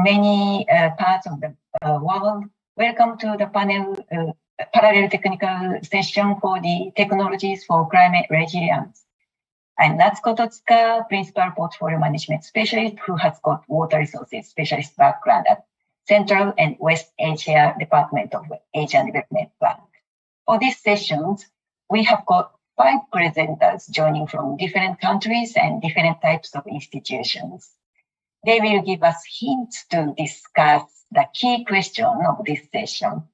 many parts of the world. Welcome to the parallel technical session for the technologies for climate resilience. I'm Natsuko Totsuka, Principal Portfolio Management Specialist who has got water resources specialist background at Central and West Asia Department of Asian Development Bank. For these sessions, we have got 5 presenters joining from different countries and different types of institutions. They will give us hints to discuss the key question of this session.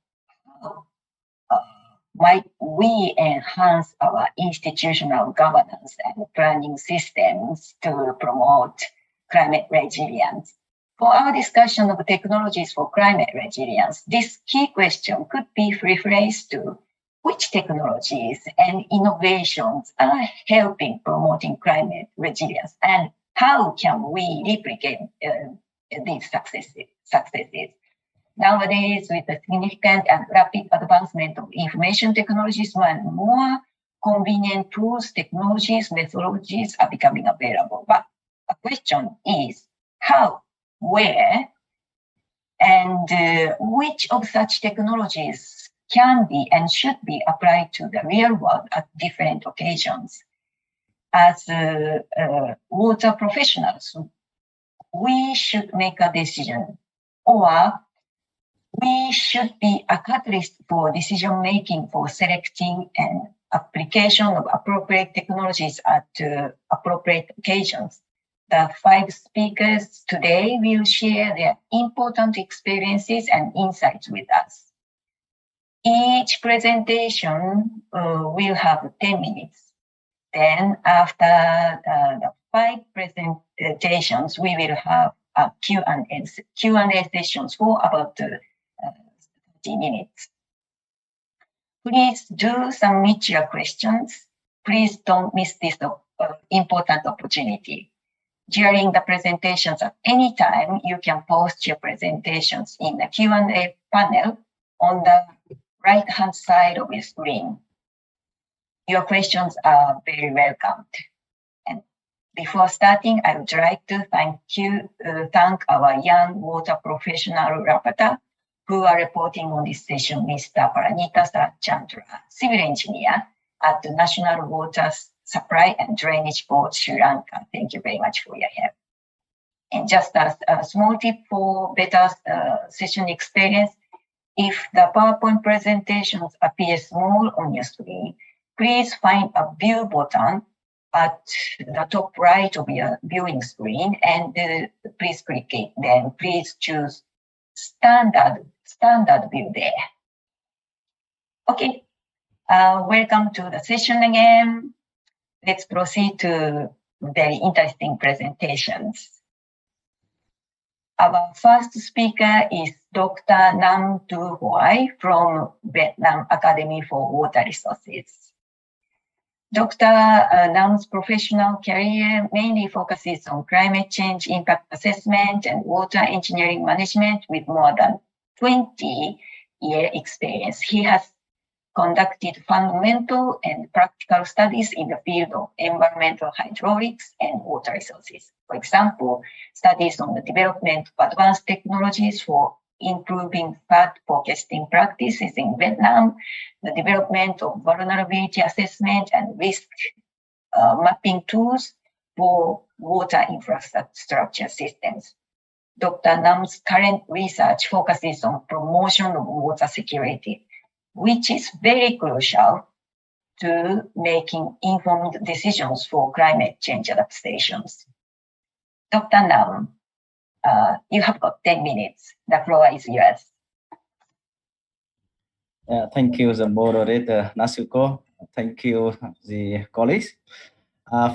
Might we enhance our institutional governance and planning systems to promote climate resilience? For our discussion of technologies for climate resilience, this key question could be rephrased to which technologies and innovations are helping promoting climate resilience, and how can we replicate these successes? Nowadays, with the significant and rapid advancement of information technologies, more convenient tools, technologies, methodologies are becoming available. But the question is how, where, and which of such technologies can be and should be applied to the real world at different occasions. As water professionals, we should make a decision, or we should be a catalyst for decision making for selecting an application of appropriate technologies at appropriate occasions. The 5 speakers today will share their important experiences and insights with us. Each presentation will have 10 minutes. Then after the 5 presentations, we will have a Q&A sessions for about 30 minutes. Please do submit your questions. Please don't miss this important opportunity. During the presentations at any time, you can post your presentations in the Q&A panel on the right-hand side of your screen. Your questions are very welcomed. And before starting, I would like to thank our young water professional rapporteur who are reporting on this session, Mr. Paranita Chandra, civil engineer at the National Water Supply and Drainage Board, Sri Lanka. Thank you very much for your help. And just as a small tip for better session experience, if the PowerPoint presentations appear small on your screen, please find a view button at the top right of your viewing screen and please click it. Then please choose standard view there. Okay, welcome to the session again. Let's proceed to very interesting presentations. Our first speaker is Dr. Nam Tu Hoai from Vietnam Academy for Water Resources. Dr. Nam's professional career mainly focuses on climate change impact assessment and water engineering management with more than 20-year experience. He has conducted fundamental and practical studies in the field of environmental hydraulics and water resources. For example, studies on the development of advanced technologies for improving flood forecasting practices in Vietnam, the development of vulnerability assessment and risk mapping tools for water infrastructure systems. Dr. Nam's current research focuses on promotion of water security, which is very crucial to making informed decisions for climate change adaptations. Dr. Nam, you have got 10 minutes. The floor is yours. Thank you, the moderator, Natsuko. Thank you, the colleagues.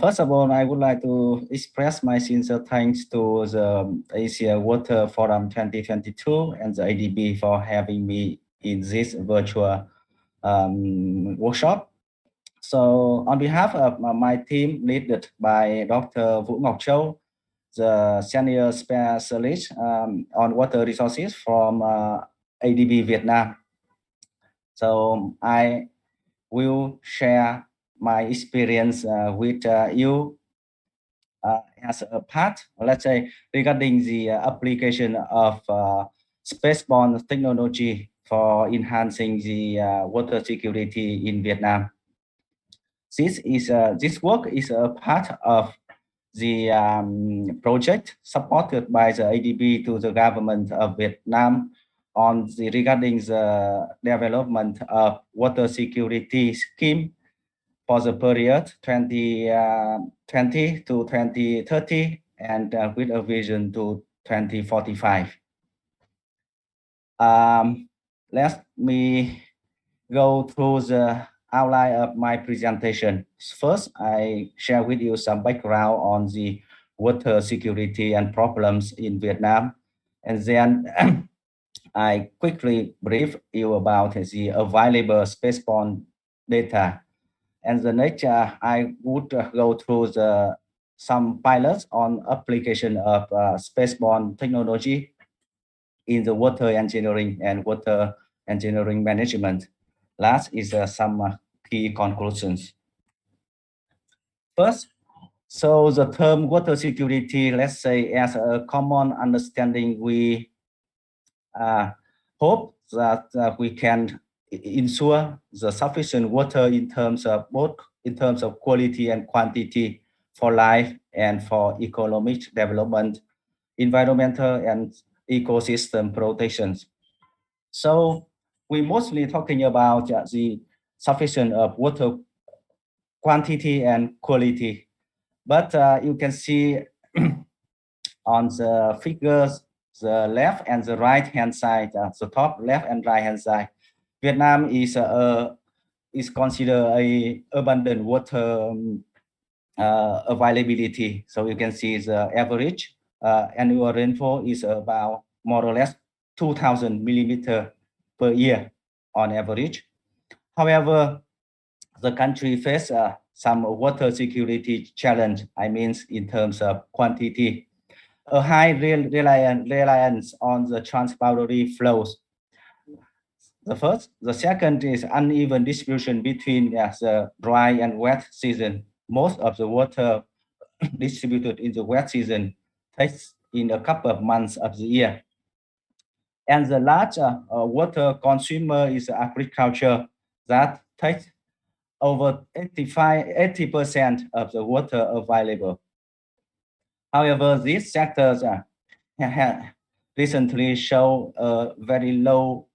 First of all, I would like to express my sincere thanks to the Asia Water Forum 2022 and the ADB for having me in this virtual workshop. So on behalf of my team led by Dr. Vũ Ngọc Châu, the senior specialist on water resources from ADB Vietnam. So I will share my experience with you as a part, let's say, regarding the application of spaceborne technology for enhancing the water security in Vietnam. This work is a part of the project supported by the ADB to the government of Vietnam on the regarding the development of water security scheme for the period 2020 to 2030 and with a vision to 2045. Let me go through the outline of my presentation. First, I share with you some background on the water security and problems in Vietnam. And then I quickly brief you about the available spaceborne data. And the next, I would go through some pilots on application of spaceborne technology in the water engineering and water engineering management. Last is some key conclusions. First, so the term water security, let's say as a common understanding, we hope that we can ensure the sufficient water in terms of both in terms of quality and quantity for life and for economic development, environmental and ecosystem protections. So we're mostly talking about the sufficient of water quantity and quality. But you can see on the figures, the left and the right hand side, the top left and right hand side, Vietnam is considered a abundant water availability. So you can see the average annual rainfall is about more or less 2,000 millimeter per year on average. However, the country faces some water security challenge, I mean, in terms of quantity. A high reliance on the transboundary flows. The second is uneven distribution between the dry and wet season. Most of the water distributed in the wet season takes in a couple of months of the year. And the larger water consumer is agriculture that takes over 80% of the water available. However, these sectors recently show a very low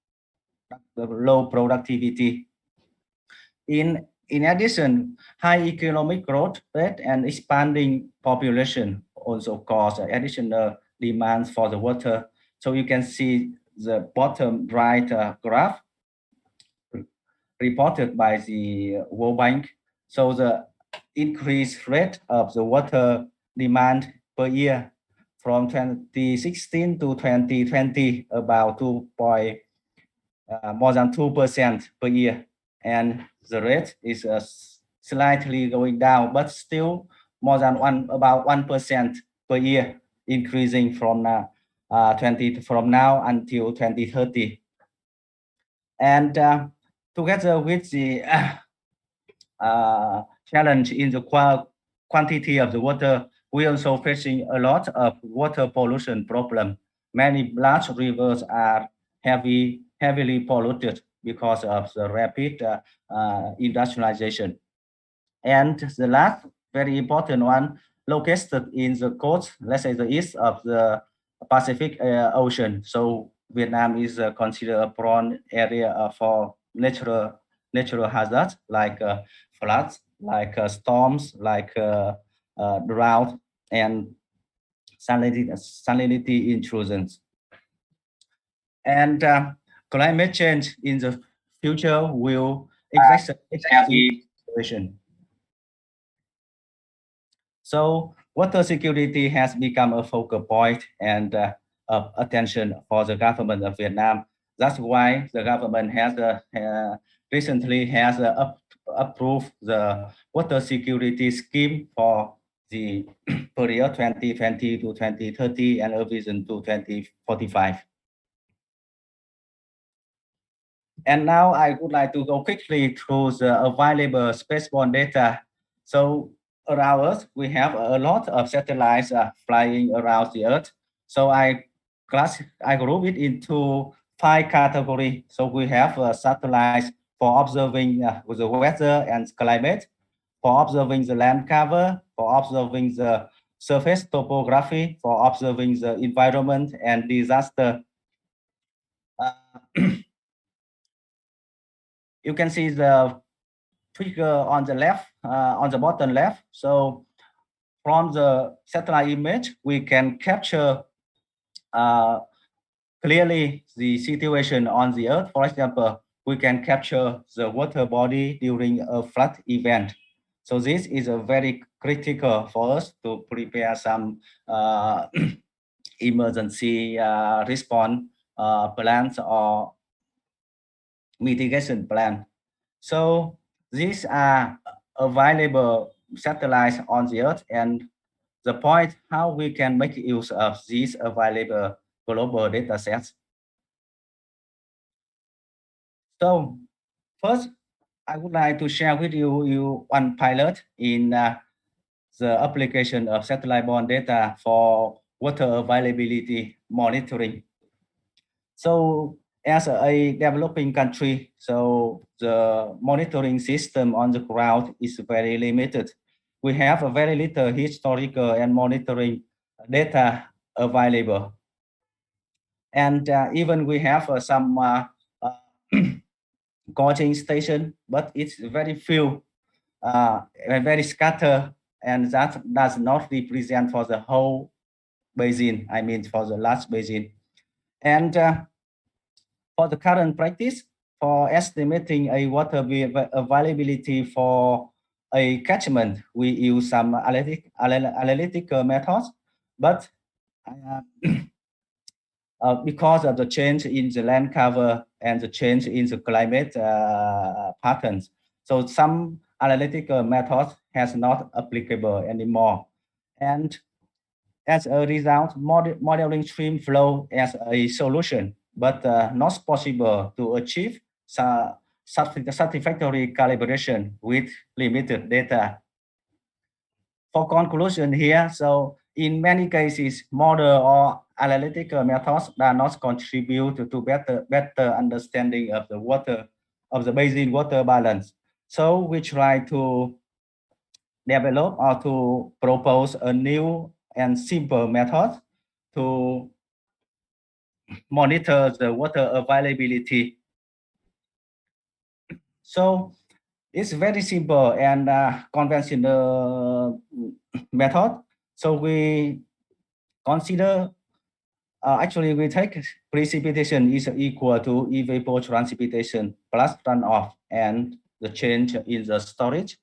productivity. In addition, high economic growth rate and expanding population also cause additional demands for the water. So you can see the bottom right graph reported by the World Bank. So the increased rate of the water demand per year from 2016 to 2020, about more than 2% per year. And the rate is slightly going down, but still more than about 1% per year, increasing from now until 2030. And together with the challenge in the quantity of the water, we also facing a lot of water pollution problem. Many large rivers are heavily polluted because of the rapid industrialization. And the last very important one, located in the coast, let's say the east of the Pacific Ocean. So Vietnam is considered a prone area for natural hazards like floods, like storms, like drought and salinity intrusions. And climate change in the future will exacerbate the situation. So water security has become a focal point and of attention for the government of Vietnam. That's why the government has recently has approved the water security scheme for the period 2020 to 2030 and a vision to 2045. And now I would like to go quickly through the available spaceborne data. So around Earth, we have a lot of satellites flying around the Earth. So I group it into 5 categories. So we have satellites for observing the weather and climate, for observing the land cover, for observing the surface topography, for observing the environment and disaster. You can see the figure on the left, on the bottom left. So from the satellite image, we can capture clearly the situation on the Earth. For example, we can capture the water body during a flood event. So this is a very critical for us to prepare some emergency response plans or mitigation plan. So these are available satellites on the Earth, and the point how we can make use of these available global data sets. So first, I would like to share with you one pilot in the application of satellite-borne data for water availability monitoring. So as a developing country, so the monitoring system on the ground is very limited. We have a very little historical and monitoring data available. And even we have some gauging station, but it's very few, very scattered, and that does not represent for the whole basin, I mean for the large basin. And for the current practice, for estimating a water availability for a catchment, we use some analytical methods, but because of the change in the land cover and the change in the climate patterns, so some analytical methods has not applicable anymore. And as a result, modeling stream flow as a solution, but not possible to achieve satisfactory calibration with limited data. For conclusion here, so in many cases, model or analytical methods do not contribute to better understanding of the water, of the basin water balance. So we try to develop or to propose a new and simple method to monitor the water availability. So it's very simple and conventional method. So we consider, actually we take precipitation is equal to evapotranspiration plus runoff and the change in the storage.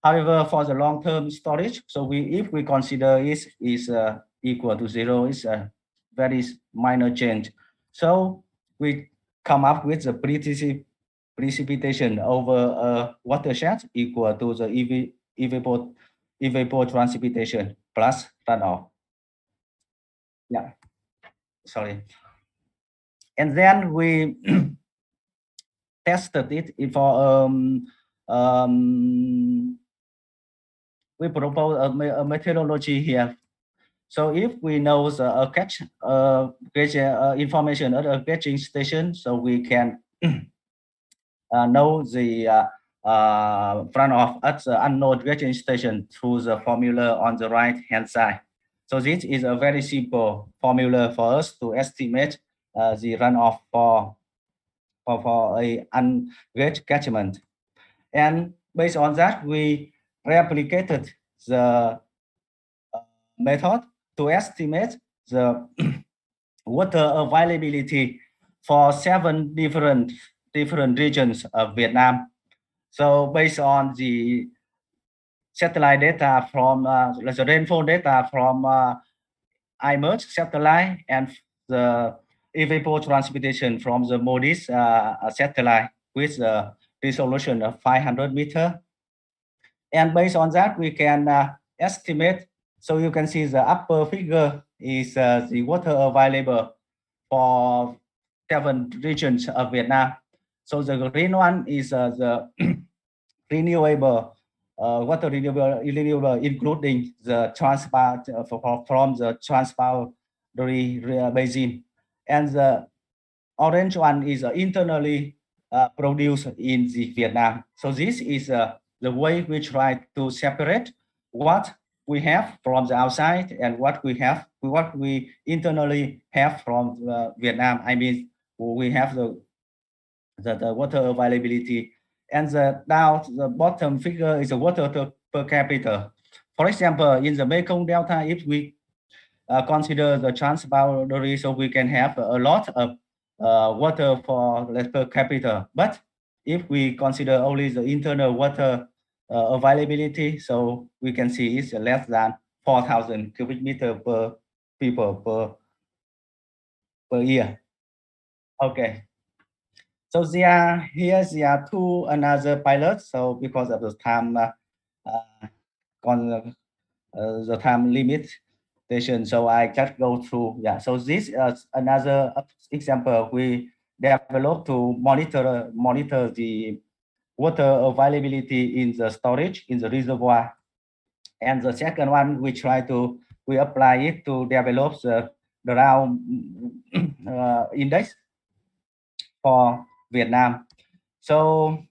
However, for the long-term storage, so if we consider it is equal to 0, it's a very minor change. So we come up with the precipitation over a watershed equal to the evapotranspiration plus runoff. Yeah, sorry. And then we tested it for we propose a methodology here. So if we know the information at a catching station, so we can know the runoff at the unknown catching station through the formula on the right hand side. So this is a very simple formula for us to estimate the runoff for a ungauge catchment. And based on that, we replicated the method to estimate the water availability for 7 different regions of Vietnam. So based on the satellite data from the rainfall data from IMERGE satellite and the evapotranspiration from the MODIS satellite with the resolution of 500 meters. And based on that, we can estimate. So you can see the upper figure is the water available for 7 regions of Vietnam. So the green one is the renewable water renewable, including the transboundary from the transboundary basin, and the orange one is internally produced in the Vietnam. So this is the way we try to separate what we have from the outside and what we internally have from Vietnam. I mean, we have the water availability, and the bottom figure is the water per capita. For example, in the Mekong Delta, if we consider the transboundary, so we can have a lot of water for per capita. But if we consider only the internal water availability, so we can see it's less than 4,000 cubic meter per people per year. Okay. So there are two another pilots. So because of the time the time limitation, so I just go through. Yeah. So this is another example we developed to monitor the water availability in the storage in the reservoir. And the second one, we apply it to develop the round index for Vietnam. So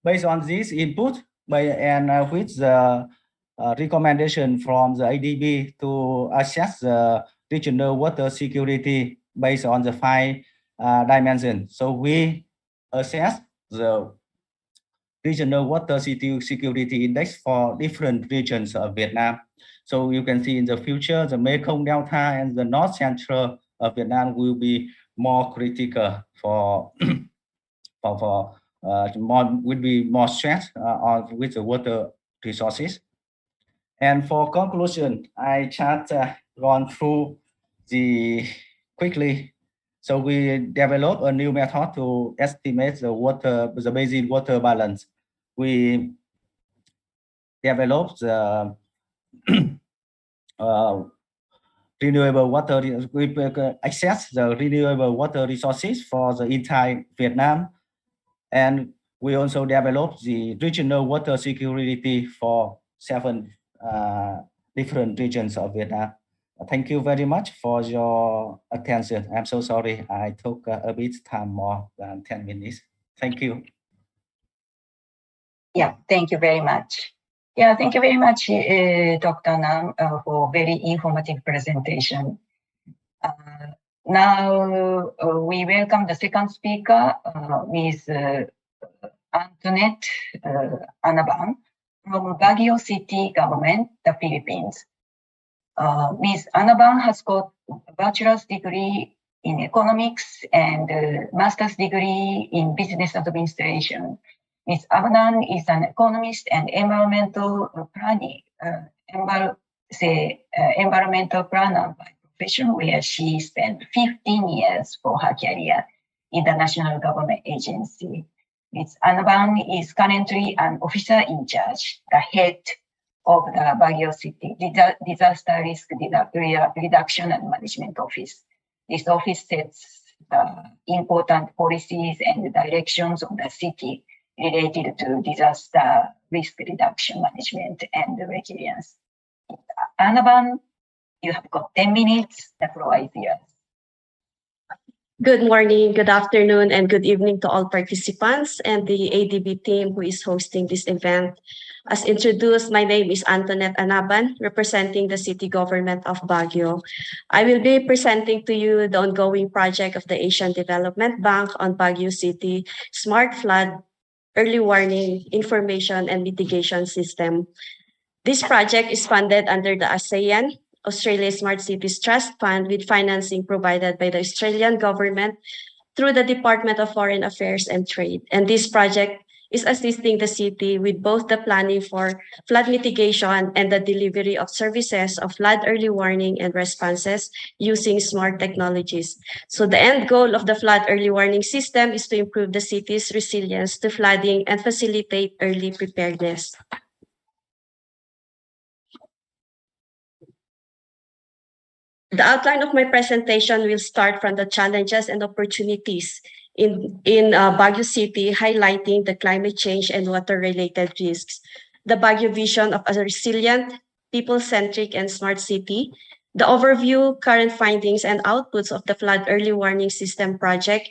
based on this input and with the recommendation from the ADB to assess the regional water security based on the 5 dimensions. So we assess the regional water security index for different regions of Vietnam. So you can see in the future, the Mekong Delta and the North Central of Vietnam will be more critical will be more stressed with the water resources. And for conclusion, I just gone through quickly. So we developed a new method to estimate the basin water balance. We developed the renewable water. We access the renewable water resources for the entire Vietnam, and we also developed the regional water security for 7 different regions of Vietnam. Thank you very much for your attention. I'm so sorry I took a bit time more than 10 minutes. Thank you. Yeah, thank you very much. Yeah, thank you very much, Dr. Nam, for very informative presentation. Now we welcome the second speaker, Ms. Antoinette Anaban from Baguio City Government, the Philippines. Ms. Anaban has got a bachelor's degree in economics and a master's degree in business administration. Ms. Anaban is an economist and environmental environmental planner by profession, where she spent 15 years for her career in the national government agency. Ms. Anaban is currently an officer in charge, the head of the Baguio City Disaster Risk Reduction and Management Office. This office sets important policies and directions of the city related to disaster risk reduction management and resilience. Anaban, you have got 10 minutes. The floor is yours. Good morning, good afternoon, and good evening to all participants and the ADB team who is hosting this event. As introduced, my name is Antoinette Anaban, representing the City Government of Baguio. I will be presenting to you the ongoing project of the Asian Development Bank on Baguio City Smart Flood Early Warning Information and Mitigation System. This project is funded under the ASEAN Australia Smart Cities Trust Fund with financing provided by the Australian government through the Department of Foreign Affairs and Trade. And this project is assisting the city with both the planning for flood mitigation and the delivery of services of flood early warning and responses using smart technologies. So the end goal of the flood early warning system is to improve the city's resilience to flooding and facilitate early preparedness. The outline of my presentation will start from the challenges and opportunities in Baguio City, highlighting the climate change and water-related risks. the Baguio vision of a resilient, people-centric, and smart city, the overview, current findings, and outputs of the flood early warning system project,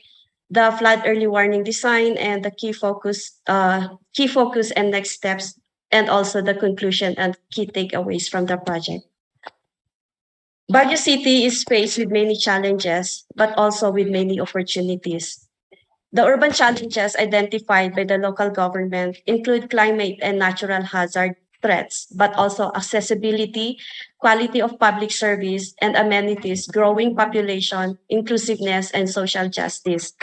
the flood early warning design, and the key focus and next steps, and also the conclusion and key takeaways from the project. Baguio City is faced with many challenges, but also with many opportunities. The urban challenges identified by the local government include climate and natural hazard threats, but also accessibility, quality of public service and amenities, growing population, inclusiveness, and social justice.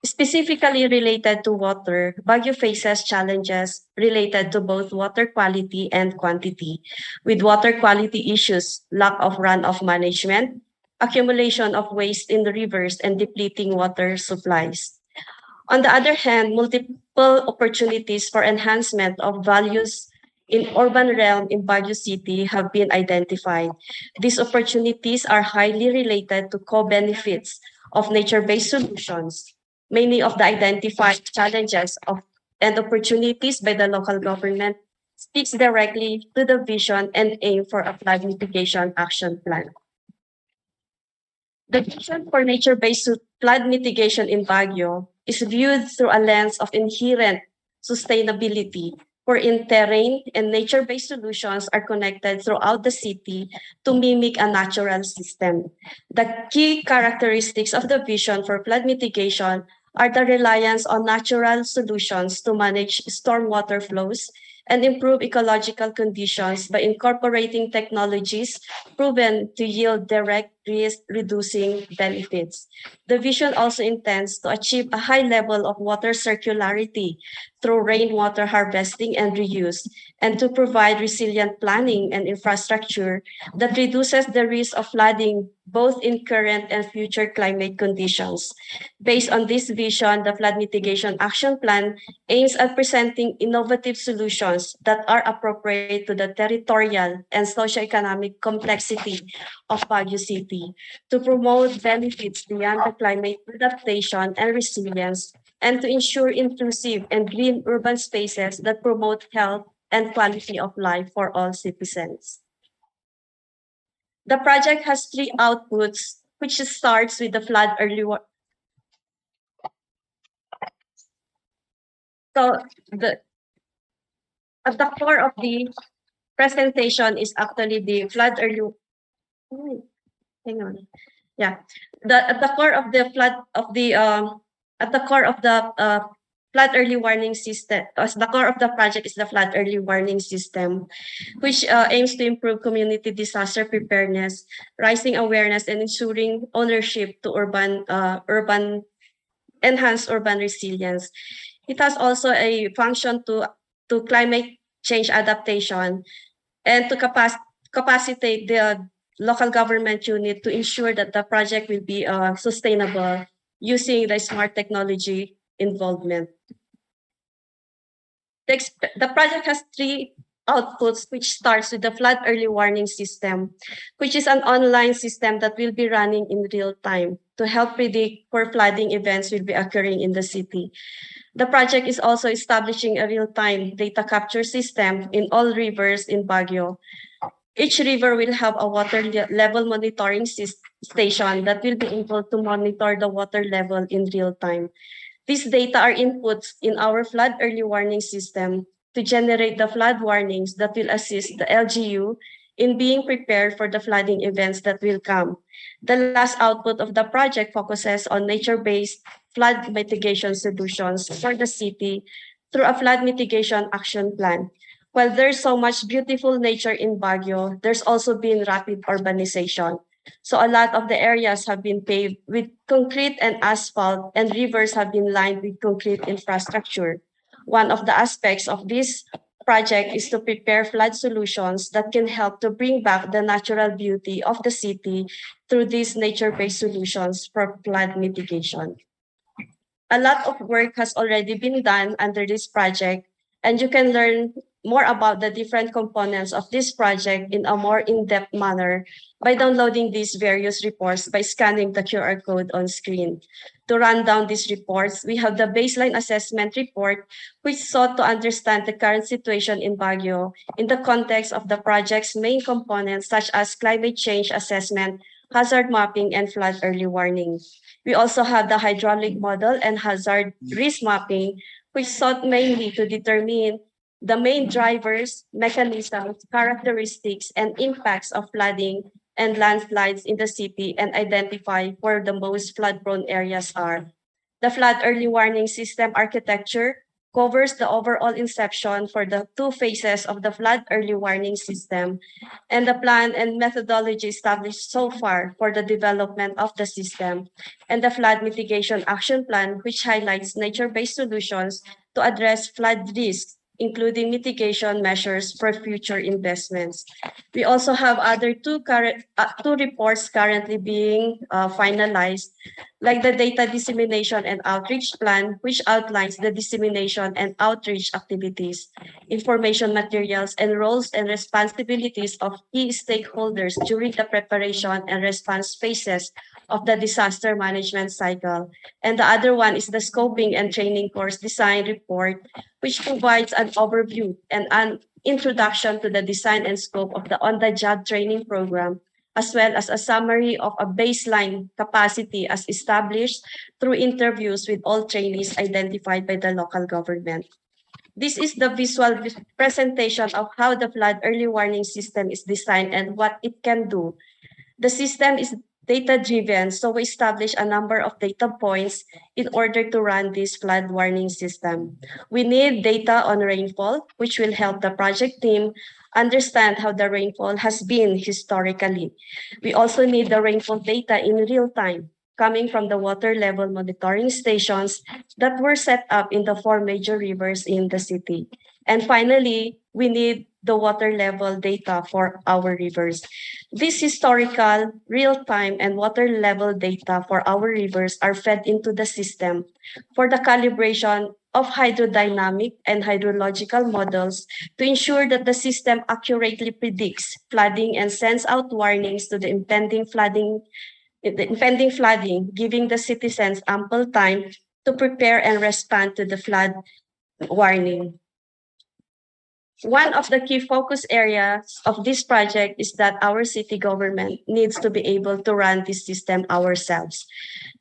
Specifically related to water, Baguio faces challenges related to both water quality and quantity, with water quality issues, lack of runoff management, accumulation of waste in the rivers, and depleting water supplies. On the other hand, multiple opportunities for enhancement of values in urban realm in Baguio City have been identified. These opportunities are highly related to co-benefits of nature-based solutions. Many of the identified challenges of and opportunities by the local government speaks directly to the vision and aim for a flood mitigation action plan. The vision for nature-based flood mitigation in Baguio is viewed through a lens of inherent sustainability, wherein terrain and nature-based solutions are connected throughout the city to mimic a natural system. The key characteristics of the vision for flood mitigation are the reliance on natural solutions to manage stormwater flows and improve ecological conditions by incorporating technologies proven to yield direct risk reducing benefits. The vision also intends to achieve a high level of water circularity through rainwater harvesting and reuse, and to provide resilient planning and infrastructure that reduces the risk of flooding both in current and future climate conditions. Based on this vision, the Flood Mitigation Action Plan aims at presenting innovative solutions that are appropriate to the territorial and socioeconomic complexity of Baguio City, to promote benefits beyond the climate adaptation and resilience, and to ensure inclusive and green urban spaces that promote health and quality of life for all citizens. The project has three outputs, which starts with the flood early So at the core of the presentation is actually the flood early. Hang on. Yeah, at the core of the flood of the at the core of the flood early warning system. As the core of the project is the flood early warning system, which aims to improve community disaster preparedness, raising awareness, and ensuring ownership to enhance urban resilience. It has also a function to climate change adaptation and to capacitate the local government unit to ensure that the project will be sustainable using the smart technology involvement. The project has three outputs, which starts with the flood early warning system, which is an online system that will be running in real time to help predict where flooding events will be occurring in the city. The project is also establishing a real-time data capture system in all rivers in Baguio. Each river will have a water level monitoring station that will be able to monitor the water level in real time. These data are inputs in our flood early warning system to generate the flood warnings that will assist the LGU in being prepared for the flooding events that will come. The last output of the project focuses on nature-based flood mitigation solutions for the city through a flood mitigation action plan. While there's so much beautiful nature in Baguio, there's also been rapid urbanization. So a lot of the areas have been paved with concrete and asphalt, and rivers have been lined with concrete infrastructure. One of the aspects of this project is to prepare flood solutions that can help to bring back the natural beauty of the city through these nature-based solutions for flood mitigation. A lot of work has already been done under this project, and you can learn more about the different components of this project in a more in-depth manner by downloading these various reports by scanning the QR code on screen. To run down these reports, we have the baseline assessment report, which sought to understand the current situation in Baguio in the context of the project's main components such as climate change assessment, hazard mapping, and flood early warning. We also have the hydraulic model and hazard risk mapping, which sought mainly to determine the main drivers, mechanisms, characteristics, and impacts of flooding and landslides in the city and identify where the most flood-prone areas are. The flood early warning system architecture covers the overall inception for the two phases of the flood early warning system and the plan and methodology established so far for the development of the system, and the flood mitigation action plan, which highlights nature-based solutions to address flood risks, including mitigation measures for future investments. We also have other two reports currently being finalized, like the data dissemination and outreach plan, which outlines the dissemination and outreach activities, information materials, and roles and responsibilities of key stakeholders during the preparation and response phases of the disaster management cycle. And the other one is the scoping and training course design report, which provides an overview and an introduction to the design and scope of the on-the-job training program, as well as a summary of a baseline capacity as established through interviews with all trainees identified by the local government. This is the visual presentation of how the flood early warning system is designed and what it can do. The system is data-driven, so we establish a number of data points in order to run this flood warning system. We need data on rainfall, which will help the project team understand how the rainfall has been historically. We also need the rainfall data in real time, coming from the water level monitoring stations that were set up in the 4 major rivers in the city. And finally, we need the water level data for our rivers. This historical, real-time, and water level data for our rivers are fed into the system for the calibration of hydrodynamic and hydrological models to ensure that the system accurately predicts flooding and sends out warnings to the impending flooding, giving the citizens ample time to prepare and respond to the flood warning. One of the key focus areas of this project is that our city government needs to be able to run this system ourselves.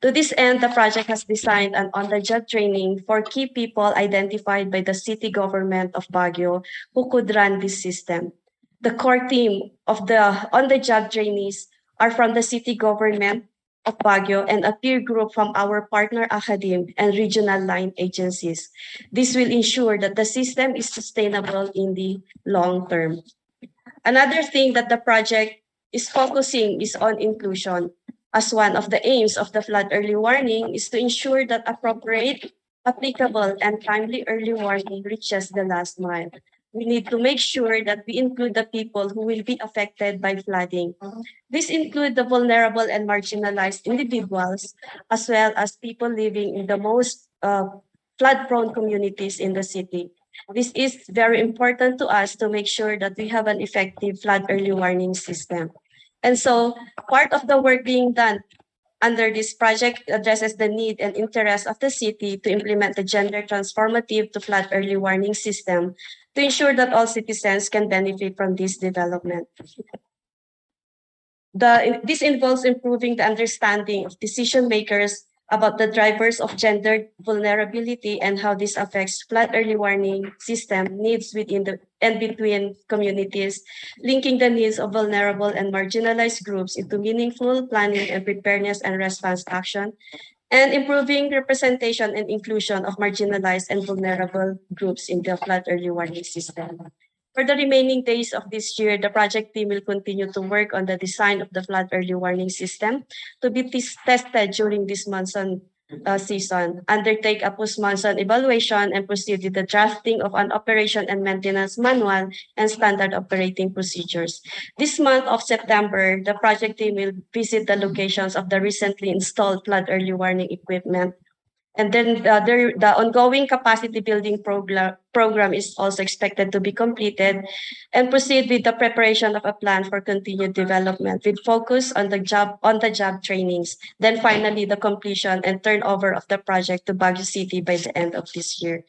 To this end, the project has designed an on-the-job training for key people identified by the city government of Baguio who could run this system. The core team of the on-the-job trainees are from the city government of Baguio and a peer group from our partner academe and regional line agencies. This will ensure that the system is sustainable in the long term. Another thing that the project is focusing is on inclusion, as one of the aims of the flood early warning is to ensure that appropriate, applicable, and timely early warning reaches the last mile. We need to make sure that we include the people who will be affected by flooding. This includes the vulnerable and marginalized individuals, as well as people living in the most flood-prone communities in the city. This is very important to us to make sure that we have an effective flood early warning system. And so part of the work being done under this project addresses the need and interest of the city to implement the gender transformative to flood early warning system to ensure that all citizens can benefit from this development. This involves improving the understanding of decision makers about the drivers of gender vulnerability and how this affects flood early warning system needs within and between communities, linking the needs of vulnerable and marginalized groups into meaningful planning and preparedness and response action, and improving representation and inclusion of marginalized and vulnerable groups in the flood early warning system. For the remaining days of this year, the project team will continue to work on the design of the flood early warning system to be tested during this monsoon season, undertake a post-monsoon evaluation, and proceed with the drafting of an operation and maintenance manual and standard operating procedures. This month of September, the project team will visit the locations of the recently installed flood early warning equipment And then the ongoing capacity building program is also expected to be completed and proceed with the preparation of a plan for continued development with focus on the job trainings. Then finally, the completion and turnover of the project to Baguio City by the end of this year.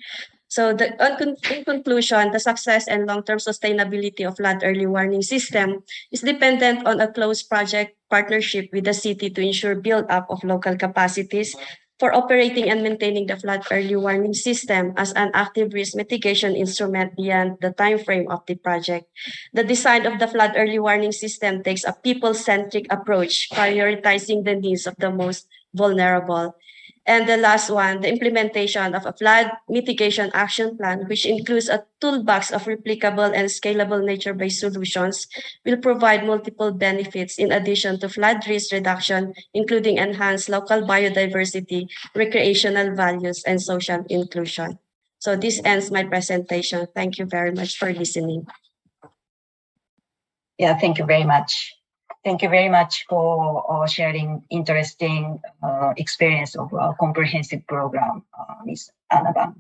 So in conclusion, the success and long-term sustainability of flood early warning system is dependent on a close project partnership with the city to ensure build-up of local capacities for operating and maintaining the flood early warning system as an active risk mitigation instrument beyond the time frame of the project. The design of the flood early warning system takes a people-centric approach, prioritizing the needs of the most vulnerable. And the last one, the implementation of a flood mitigation action plan, which includes a toolbox of replicable and scalable nature-based solutions, will provide multiple benefits in addition to flood risk reduction, including enhanced local biodiversity, recreational values, and social inclusion. So this ends my presentation. Thank you very much for listening. Yeah, thank you very much. Thank you very much for sharing interesting experience of our comprehensive program, Ms. Anaban.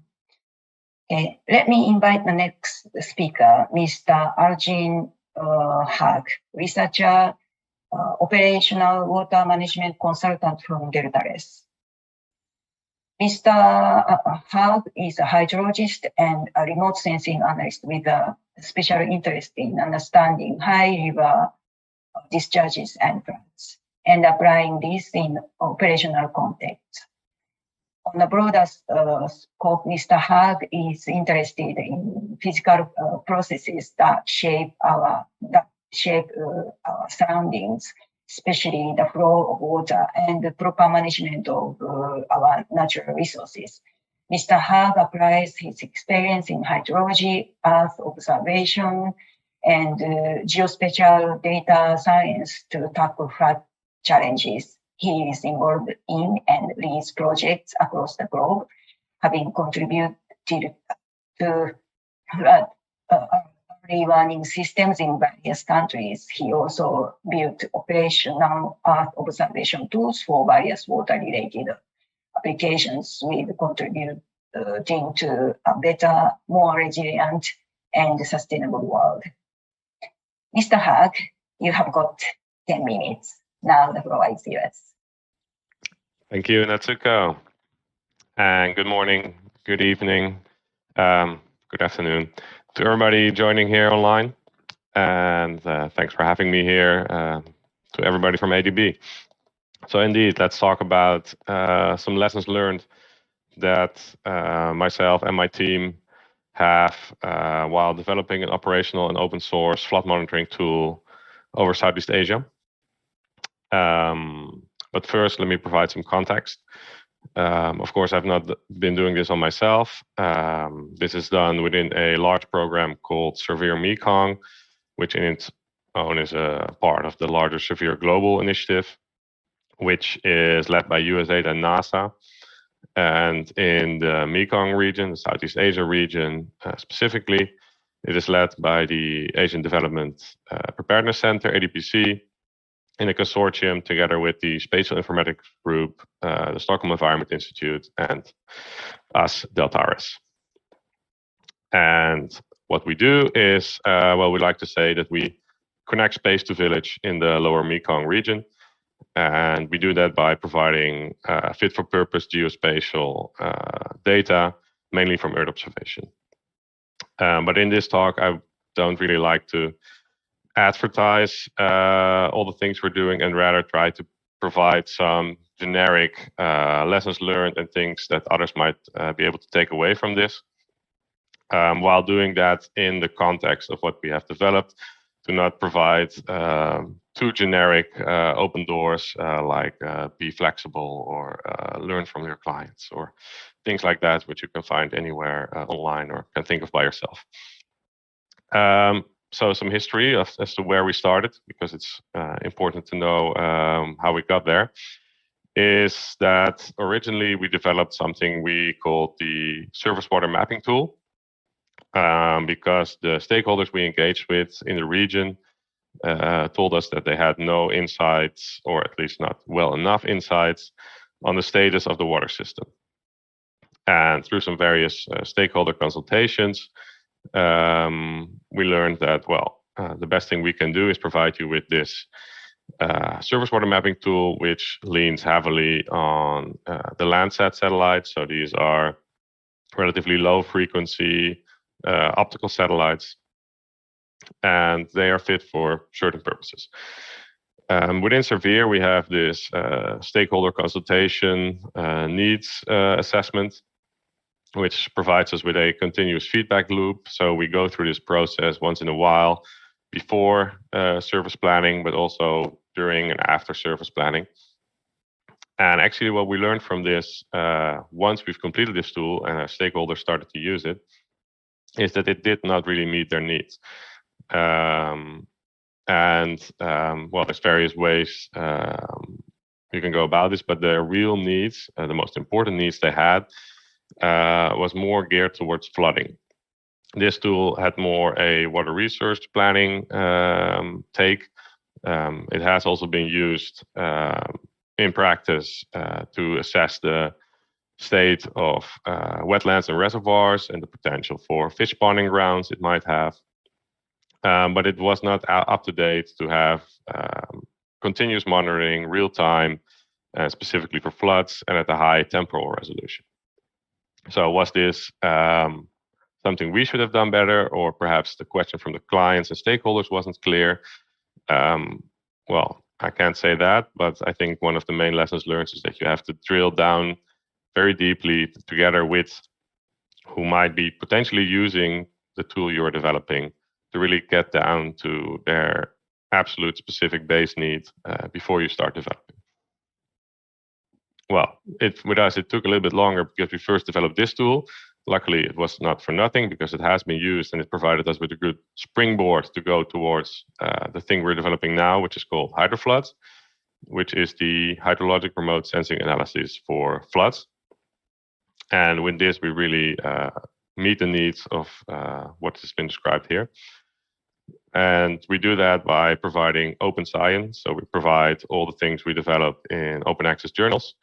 Okay, let me invite the next speaker, Mr. Arjun Hag, researcher, operational water management consultant from Deltares. Mr. Hag is a hydrologist and a remote sensing analyst with a special interest in understanding high river discharges and floods, and applying this in operational context. On a broader scope, Mr. Hag is interested in physical processes that shape our surroundings, especially the flow of water and the proper management of our natural resources. Mr. Hag applies his experience in hydrology, earth observation, and geospatial data science to tackle flood challenges. He is involved in and leads projects across the globe, having contributed to flood early warning systems in various countries. He also built operational earth observation tools for various water-related applications, with contributing to a better, more resilient, and sustainable world. Mr. Hag, you have got 10 minutes. Now the floor is yours. Thank you, Natsuko. And good morning, good evening, good afternoon to everybody joining here online. And thanks for having me here, to everybody from ADB. So indeed, let's talk about some lessons learned that myself and my team have while developing an operational and open source flood monitoring tool over Southeast Asia. But first, let me provide some context. Of course, I've not been doing this on myself. This is done within a large program called Severe Mekong, which in its own is a part of the larger Severe Global Initiative, which is led by USAID and NASA. And in the Mekong region, the Southeast Asia region specifically, it is led by the Asian Development Preparedness Center, ADPC, in a consortium together with the Spatial Informatics Group, the Stockholm Environment Institute, and us, Deltares. And what we do is, well, we like to say that we connect space to village in the lower Mekong region. And we do that by providing fit-for-purpose geospatial data, mainly from Earth observation. But in this talk, I don't really like to advertise all the things we're doing, and rather try to provide some generic lessons learned and things that others might be able to take away from this, while doing that in the context of what we have developed, to not provide too generic open doors like be flexible or learn from your clients or things like that, which you can find anywhere online or can think of by yourself. So some history as to where we started, because it's important to know how we got there, is that originally we developed something we called the surface water mapping tool, because the stakeholders we engaged with in the region told us that they had no insights, or at least not well enough insights, on the status of the water system. And through some various stakeholder consultations, we learned that, well, the best thing we can do is provide you with this surface water mapping tool, which leans heavily on the Landsat satellites. So these are relatively low frequency optical satellites, and they are fit for certain purposes. Within Severe, we have this stakeholder consultation needs assessment, which provides us with a continuous feedback loop. So we go through this process once in a while before service planning, but also during and after service planning. And actually what we learned from this, once we've completed this tool and our stakeholders started to use it, is that it did not really meet their needs. Well, there's various ways you can go about this, but their real needs, the most important needs they had, was more geared towards flooding. This tool had more a water resource planning take. It has also been used in practice to assess the state of wetlands and reservoirs and the potential for fish spawning grounds it might have. But it was not up to date to have continuous monitoring, real time, specifically for floods and at a high temporal resolution. So was this something we should have done better, or perhaps the question from the clients and stakeholders wasn't clear? Well, I can't say that, but I think one of the main lessons learned is that you have to drill down very deeply together with who might be potentially using the tool you're developing to really get down to their absolute specific base need before you start developing. Well, with us, it took a little bit longer because we first developed this tool. Luckily, it was not for nothing because it has been used and it provided us with a good springboard to go towards the thing we're developing now, which is called HydroFloods, which is the hydrologic remote sensing analysis for floods. And with this, we really meet the needs of what has been described here. And we do that by providing open science. So we provide all the things we develop in open access journals.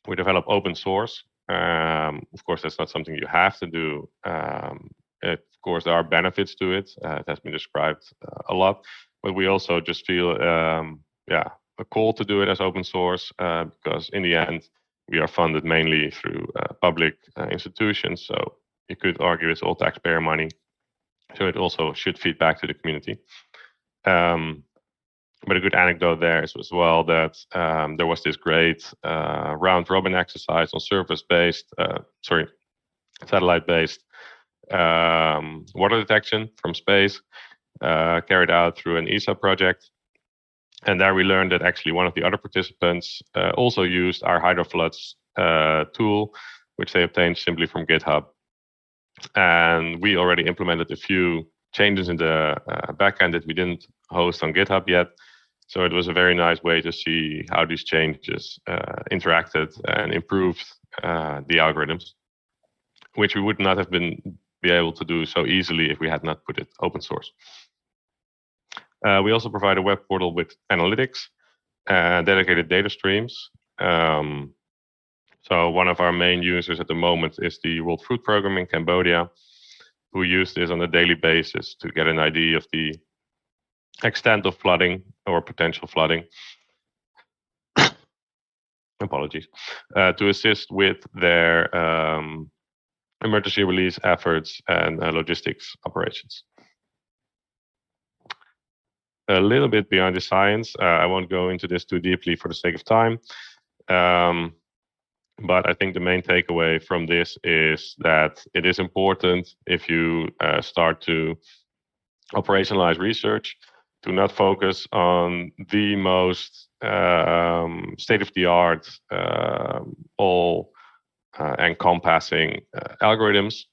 We develop open source. Of course, that's not something you have to do. Of course, there are benefits to it. It has been described a lot, but we also just feel, a call to do it as open source because in the end, we are funded mainly through public institutions. So you could argue it's all taxpayer money. So it also should feed back to the community. But a good anecdote there is as well that there was this great round robin exercise on satellite-based water detection from space carried out through an ESA project. And there we learned that actually one of the other participants also used our HydroFloods tool, which they obtained simply from GitHub. And we already implemented a few changes in the backend that we didn't host on GitHub yet. So it was a very nice way to see how these changes interacted and improved the algorithms, which we would not have be able to do so easily if we had not put it open source. We also provide a web portal with analytics and dedicated data streams. So one of our main users at the moment is the World Food Program in Cambodia, who use this on a daily basis to get an idea of the extent of flooding or potential flooding. Apologies. To assist with their emergency release efforts and logistics operations. A little bit beyond the science. I won't go into this too deeply for the sake of time. But I think the main takeaway from this is that it is important if you start to operationalize research to not focus on the most state-of-the-art, all encompassing algorithms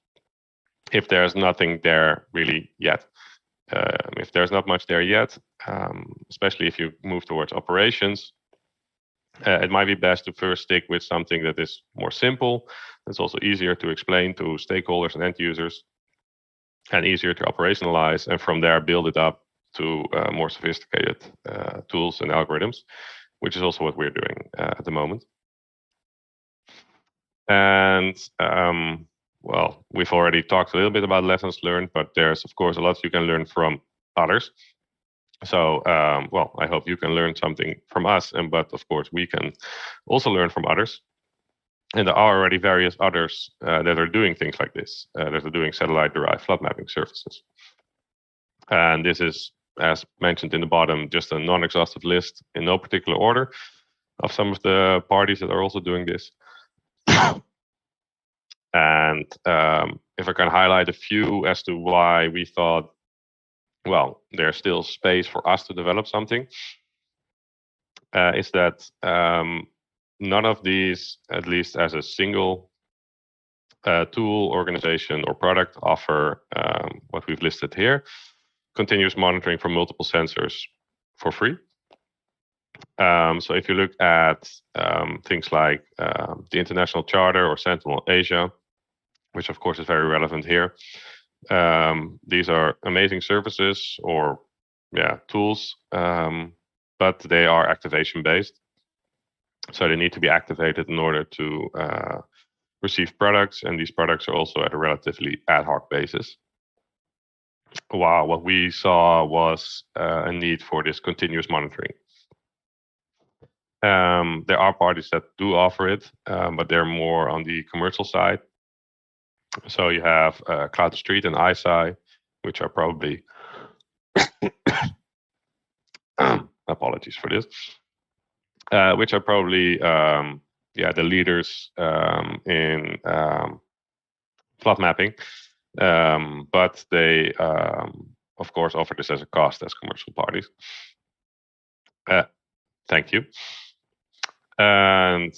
if there's nothing there really yet. If there's not much there yet, especially if you move towards operations, it might be best to first stick with something that is more simple, that's also easier to explain to stakeholders and end users, and easier to operationalize, and from there build it up to more sophisticated tools and algorithms, which is also what we're doing at the moment. And well, we've already talked a little bit about lessons learned, but there's of course a lot you can learn from others. So, well, I hope you can learn something from us, but of course we can also learn from others. And there are already various others that are doing things like this, that are doing satellite-derived flood mapping services. And this is, as mentioned in the bottom, just a non-exhaustive list in no particular order of some of the parties that are also doing this. And if I can highlight a few as to why we thought, well, there's still space for us to develop something, is that none of these, at least as a single tool, organization, or product, offer what we've listed here: continuous monitoring from multiple sensors for free. So if you look at things like the International Charter or Sentinel Asia, which of course is very relevant here, these are amazing services or tools, but they are activation based. So they need to be activated in order to receive products, and these products are also at a relatively ad hoc basis. Wow, what we saw was a need for this continuous monitoring. There are parties that do offer it, but they're more on the commercial side. So you have Cloud2Street and ICEYE, which are probably apologies for this, which are probably the leaders in flood mapping, but they of course offer this as a cost as commercial parties. Thank you. And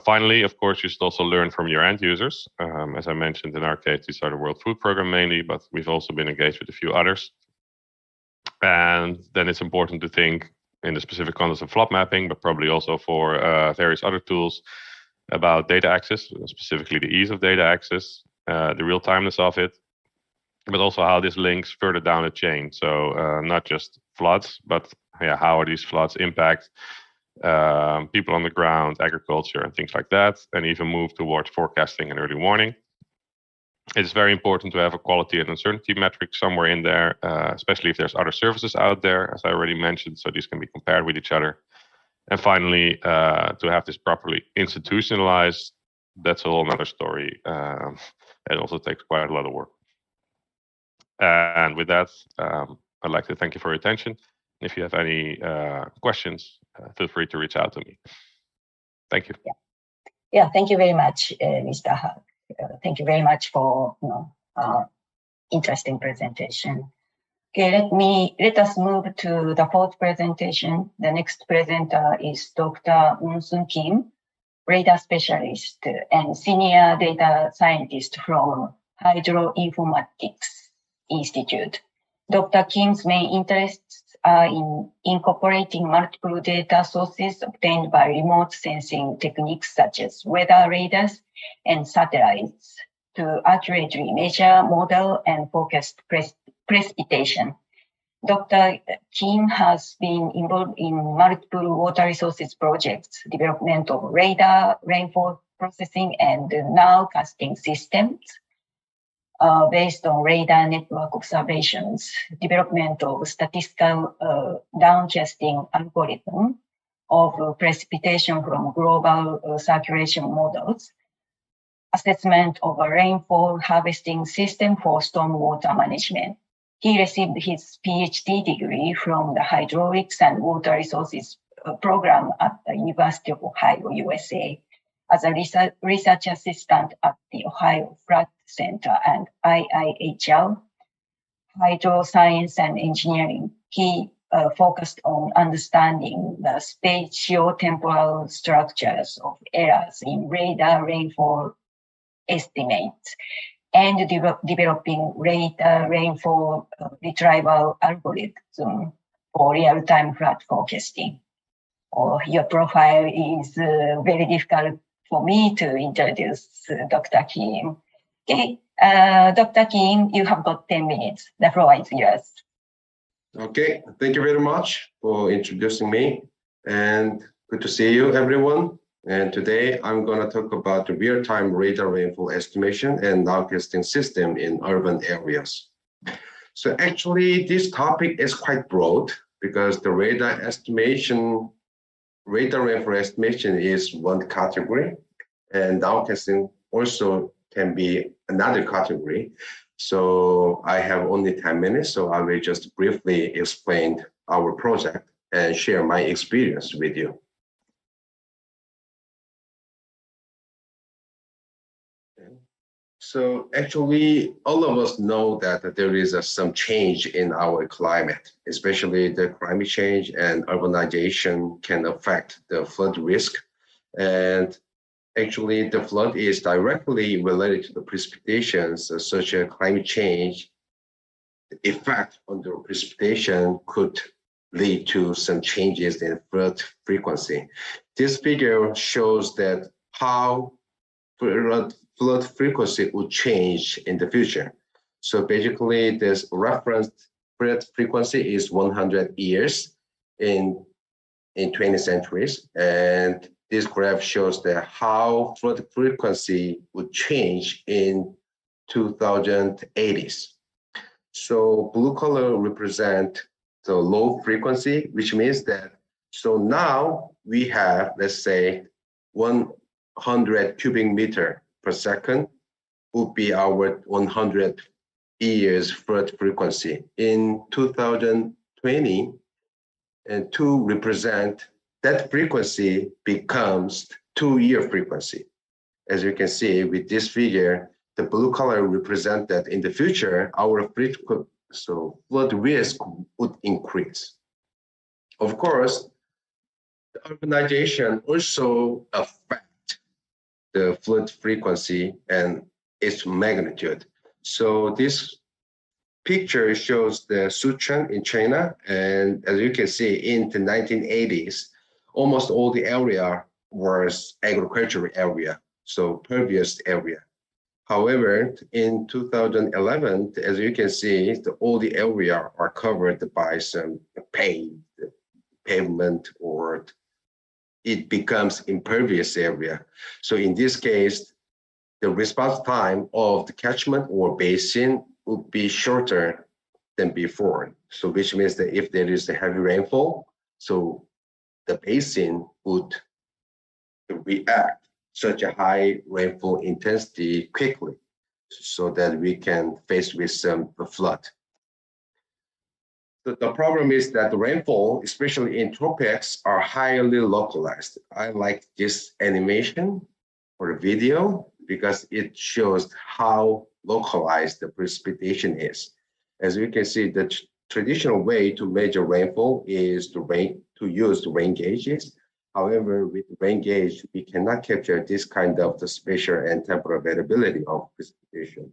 finally, of course, you should also learn from your end users. As I mentioned, in our case, these are the World Food Programme mainly, but we've also been engaged with a few others. And then it's important to think in the specific context of flood mapping, but probably also for various other tools, about data access, specifically the ease of data access, the real-timeness of it, but also how this links further down the chain. So not just floods, but how are these floods impact people on the ground, agriculture, and things like that, and even move towards forecasting and early warning. It's very important to have a quality and uncertainty metric somewhere in there, especially if there's other services out there, as I already mentioned, so these can be compared with each other. And finally, to have this properly institutionalized, that's a whole other story. It also takes quite a lot of work. And with that, I'd like to thank you for your attention. If you have any questions, feel free to reach out to me. Thank you. Yeah, thank you very much, Mr. Hug. Thank you very much for interesting presentation. Okay, let us move to the fourth presentation. The next presenter is Dr. Moon-Soon Kim, radar specialist and senior data scientist from Hydroinformatics Institute. Dr. Kim's main interests are in incorporating multiple data sources obtained by remote sensing techniques such as weather radars and satellites to accurately measure, model, and forecast precipitation. Dr. Kim has been involved in multiple water resources projects, development of radar, rainfall processing, and nowcasting systems based on radar network observations, development of statistical downcasting algorithm of precipitation from global circulation models, assessment of a rainfall harvesting system for stormwater management. He received his PhD degree from the Hydraulics and Water Resources program at the University of Ohio, USA, as a research assistant at the Ohio Flood Center and IIHR, Hydro Science and Engineering. He focused on understanding the spatio-temporal structures of errors in radar rainfall estimates and developing radar rainfall retrieval algorithm for real-time flood forecasting. Your profile is very difficult for me to introduce Dr. Kim. Okay, Dr. Kim, you have got 10 minutes. The floor is yours. Okay, thank you very much for introducing me, and good to see you, everyone. And today I'm going to talk about the real-time radar rainfall estimation and nowcasting system in urban areas. So actually, this topic is quite broad because the radar rainfall estimation is one category, and nowcasting also can be another category. So I have only 10 minutes, so I will just briefly explain our project and share my experience with you. So actually, all of us know that there is some change in our climate, especially the climate change and urbanization can affect the flood risk. And actually, the flood is directly related to the precipitations, such as climate change. The effect on the precipitation could lead to some changes in flood frequency. This figure shows that how flood frequency would change in the future. So basically, this reference flood frequency is 100 years in 20 centuries. And this graph shows that how flood frequency would change in 2080s. So blue color represent the low frequency, which means that, so now we have, let's say, 100 cubic meter per second would be our 100 years flood frequency. In 2020, and 2 represent that frequency becomes 2-year frequency. As you can see with this figure, the blue color represent that in the future, our flood risk would increase. Of course, the urbanization also affect the flood frequency and its magnitude. So this picture shows the Sichuan in China, and as you can see, in the 1980s, almost all the area was agricultural area, so pervious area. However, in 2011, as you can see, all the area are covered by some pavement, or it becomes impervious area. So in this case, the response time of the catchment or basin would be shorter than before. So which means that if there is a heavy rainfall, so the basin would react such a high rainfall intensity quickly so that we can face with some flood. The problem is that the rainfall, especially in tropics, are highly localized. I like this animation or video because it shows how localized the precipitation is. As you can see, the traditional way to measure rainfall is to use the rain gauges. However, with rain gauge, we cannot capture this kind of the spatial and temporal variability of precipitation.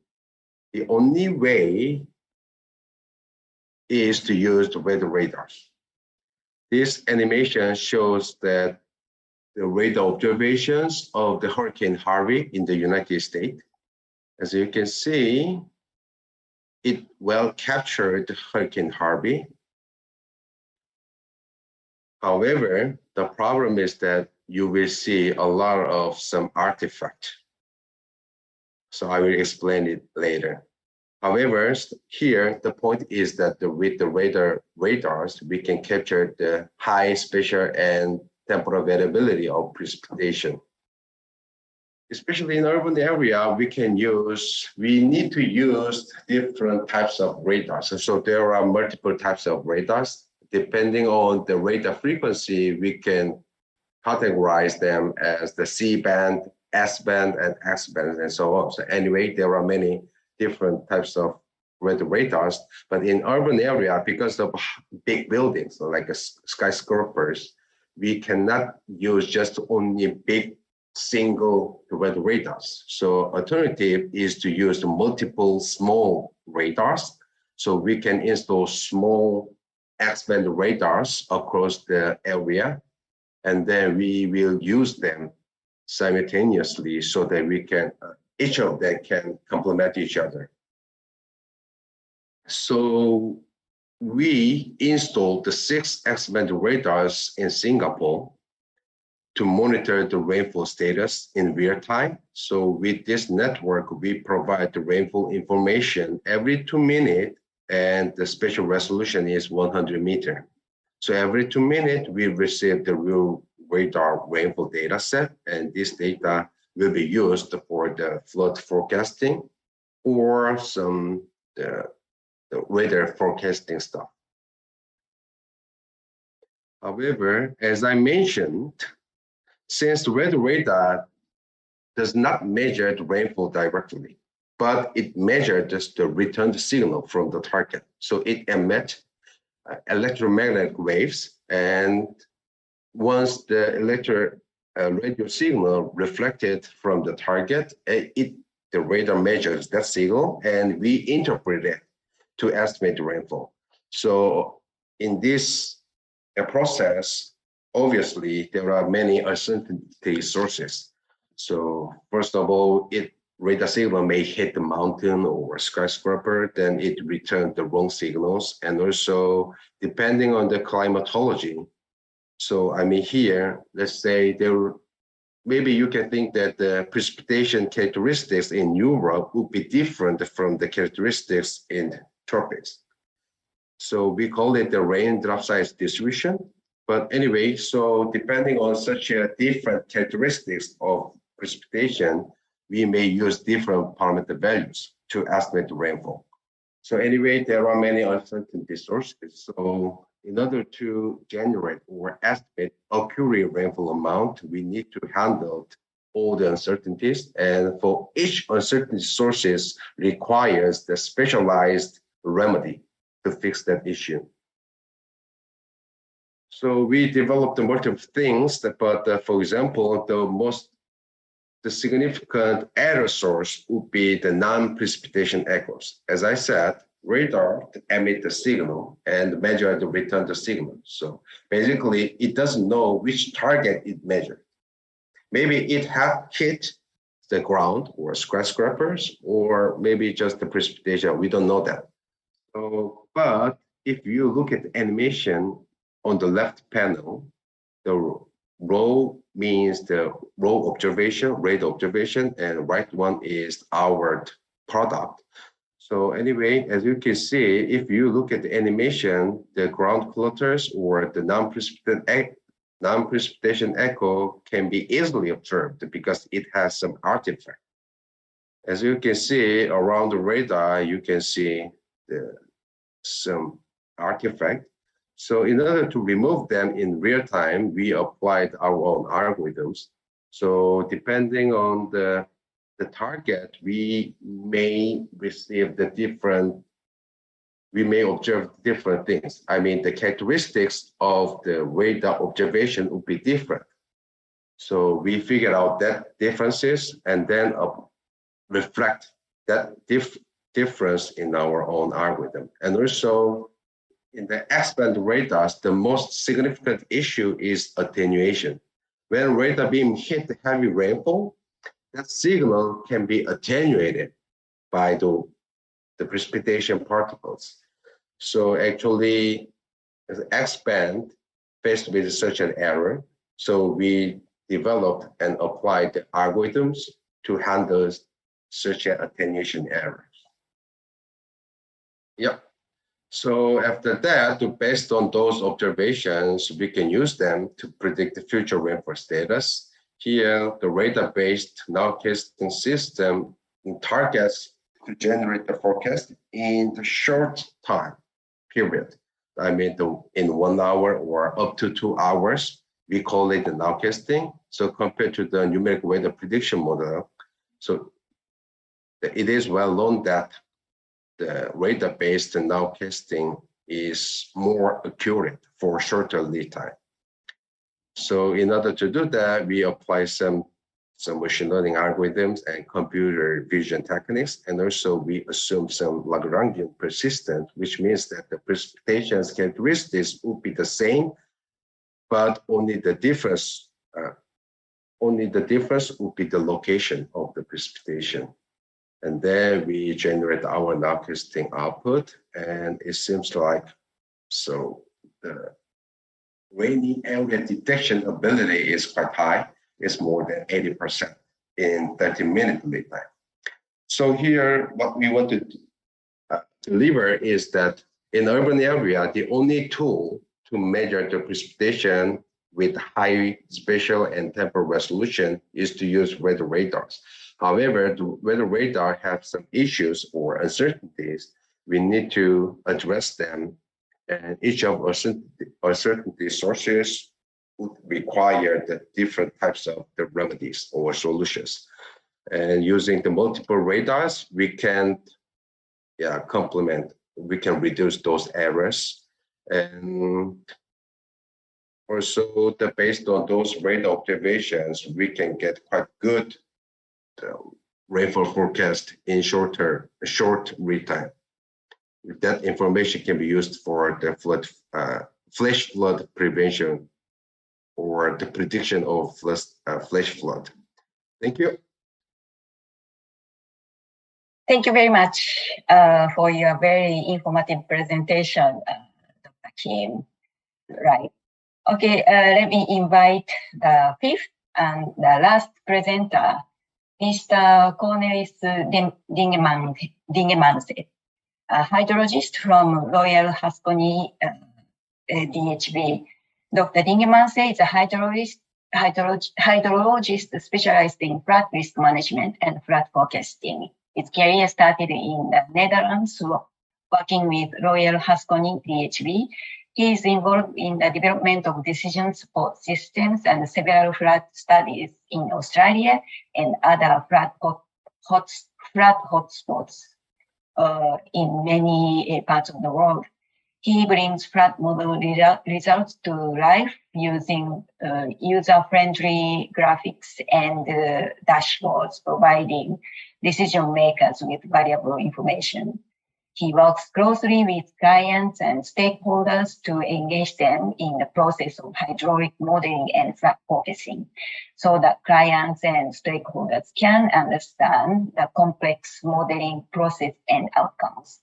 The only way is to use the weather radars. This animation shows that the radar observations of the Hurricane Harvey in the United States. As you can see, it well captured Hurricane Harvey. However, the problem is that you will see a lot of some artifact. So I will explain it later. However, here the point is that with the radars, we can capture the high spatial and temporal variability of precipitation. Especially in urban area, we need to use different types of radars. So there are multiple types of radars. Depending on the radar frequency, we can categorize them as the C-band, S-band, and X-band, and so on. So anyway, there are many different types of radars, but in urban area, because of big buildings, so like skyscrapers, we cannot use just only big single weather radars. So alternative is to use multiple small radars. So we can install small X-band radars across the area, and then we will use them simultaneously so that we can, each of them can complement each other. So we installed the 6 X-band radars in Singapore. to monitor the rainfall status in real time. So with this network, we provide the rainfall information every 2 minutes, and the spatial resolution is 100 meters. So every 2 minutes, we receive the real radar rainfall data set, and this data will be used for the flood forecasting or some the weather forecasting stuff. However, as I mentioned, since the weather radar does not measure the rainfall directly, but it measures the returned signal from the target. So it emits electromagnetic waves, and once the radio signal reflected from the target, the radar measures that signal, and we interpret it to estimate the rainfall. So in this process, obviously, there are many uncertainty sources. So first of all, radar signal may hit the mountain or skyscraper, then it returns the wrong signals. And also, depending on the climatology. So I mean here, let's say maybe you can think that the precipitation characteristics in Europe would be different from the characteristics in tropics. So we call it the raindrop size distribution. But anyway, so depending on such a different characteristics of precipitation, we may use different parameter values to estimate the rainfall. So anyway, there are many uncertainty sources. So in order to generate or estimate accurate rainfall amount, we need to handle all the uncertainties. And for each uncertainty sources requires the specialized remedy to fix that issue. So we developed multiple things, but for example, the significant error source would be the non-precipitation echoes. As I said, radar emit the signal and measure the return the signal. So basically, it doesn't know which target it measured. Maybe it had hit the ground or skyscrapers, or maybe just the precipitation. We don't know that. So, but if you look at the animation on the left panel, the row means the row observation, rate observation, and right one is our product. So anyway, as you can see, if you look at the animation, the ground clutters or the non-precipitation echo can be easily observed because it has some artifact. As you can see around the radar, you can see some artifact. So in order to remove them in real time, we applied our own algorithms. So depending on the target, we may observe different things. I mean, the characteristics of the radar observation would be different. So we figured out that differences and then reflect that difference in our own algorithm. And also, in the X-band radars, the most significant issue is attenuation. When radar beam hit the heavy rainfall, that signal can be attenuated by the precipitation particles. So actually, as X-band faced with such an error, so we developed and applied the algorithms to handle such an attenuation error. Yep. So after that, based on those observations, we can use them to predict the future rainfall status. Here, the radar-based nowcasting system targets to generate the forecast in the short time period. I mean, in 1 hour or up to 2 hours, we call it the nowcasting. So compared to the numeric weather prediction model, so it is well known that the radar-based nowcasting is more accurate for shorter lead time. So in order to do that, we apply some machine learning algorithms and computer vision techniques. And also we assume some Lagrangian persistence, which means that the precipitation characteristics would be the same, but only the difference would be the location of the precipitation. And then we generate our nowcasting output, and it seems like so rainy area detection ability is quite high. It's more than 80% in 30-minute lead time. So here, what we want to deliver is that in urban area, the only tool to measure the precipitation with high spatial and temporal resolution is to use weather radars. However, the weather radar have some issues or uncertainties. We need to address them, and each of uncertainty sources would require the different types of the remedies or solutions. And using the multiple radars, we can we can reduce those errors. And also, based on those radar observations, we can get quite good rainfall forecast in short read time. That information can be used for the flash flood prevention or the prediction of flash flood. Thank you. Thank you very much for your very informative presentation, Dr. Kim. Right. Okay, let me invite the fifth and the last presenter, Mr. Cornelis Dingemans, a hydrologist from Royal Haskoning DHB. Dr. Dingemans is a hydrologist specialized in flood risk management and flood forecasting. His career started in the Netherlands, working with Royal Haskoning DHB. He is involved in the development of decision support systems and several flood studies in Australia and other flood hotspots in many parts of the world. He brings flood model results to life using user-friendly graphics and dashboards, providing decision makers with valuable information. He works closely with clients and stakeholders to engage them in the process of hydraulic modeling and flood forecasting, so that clients and stakeholders can understand the complex modeling process and outcomes.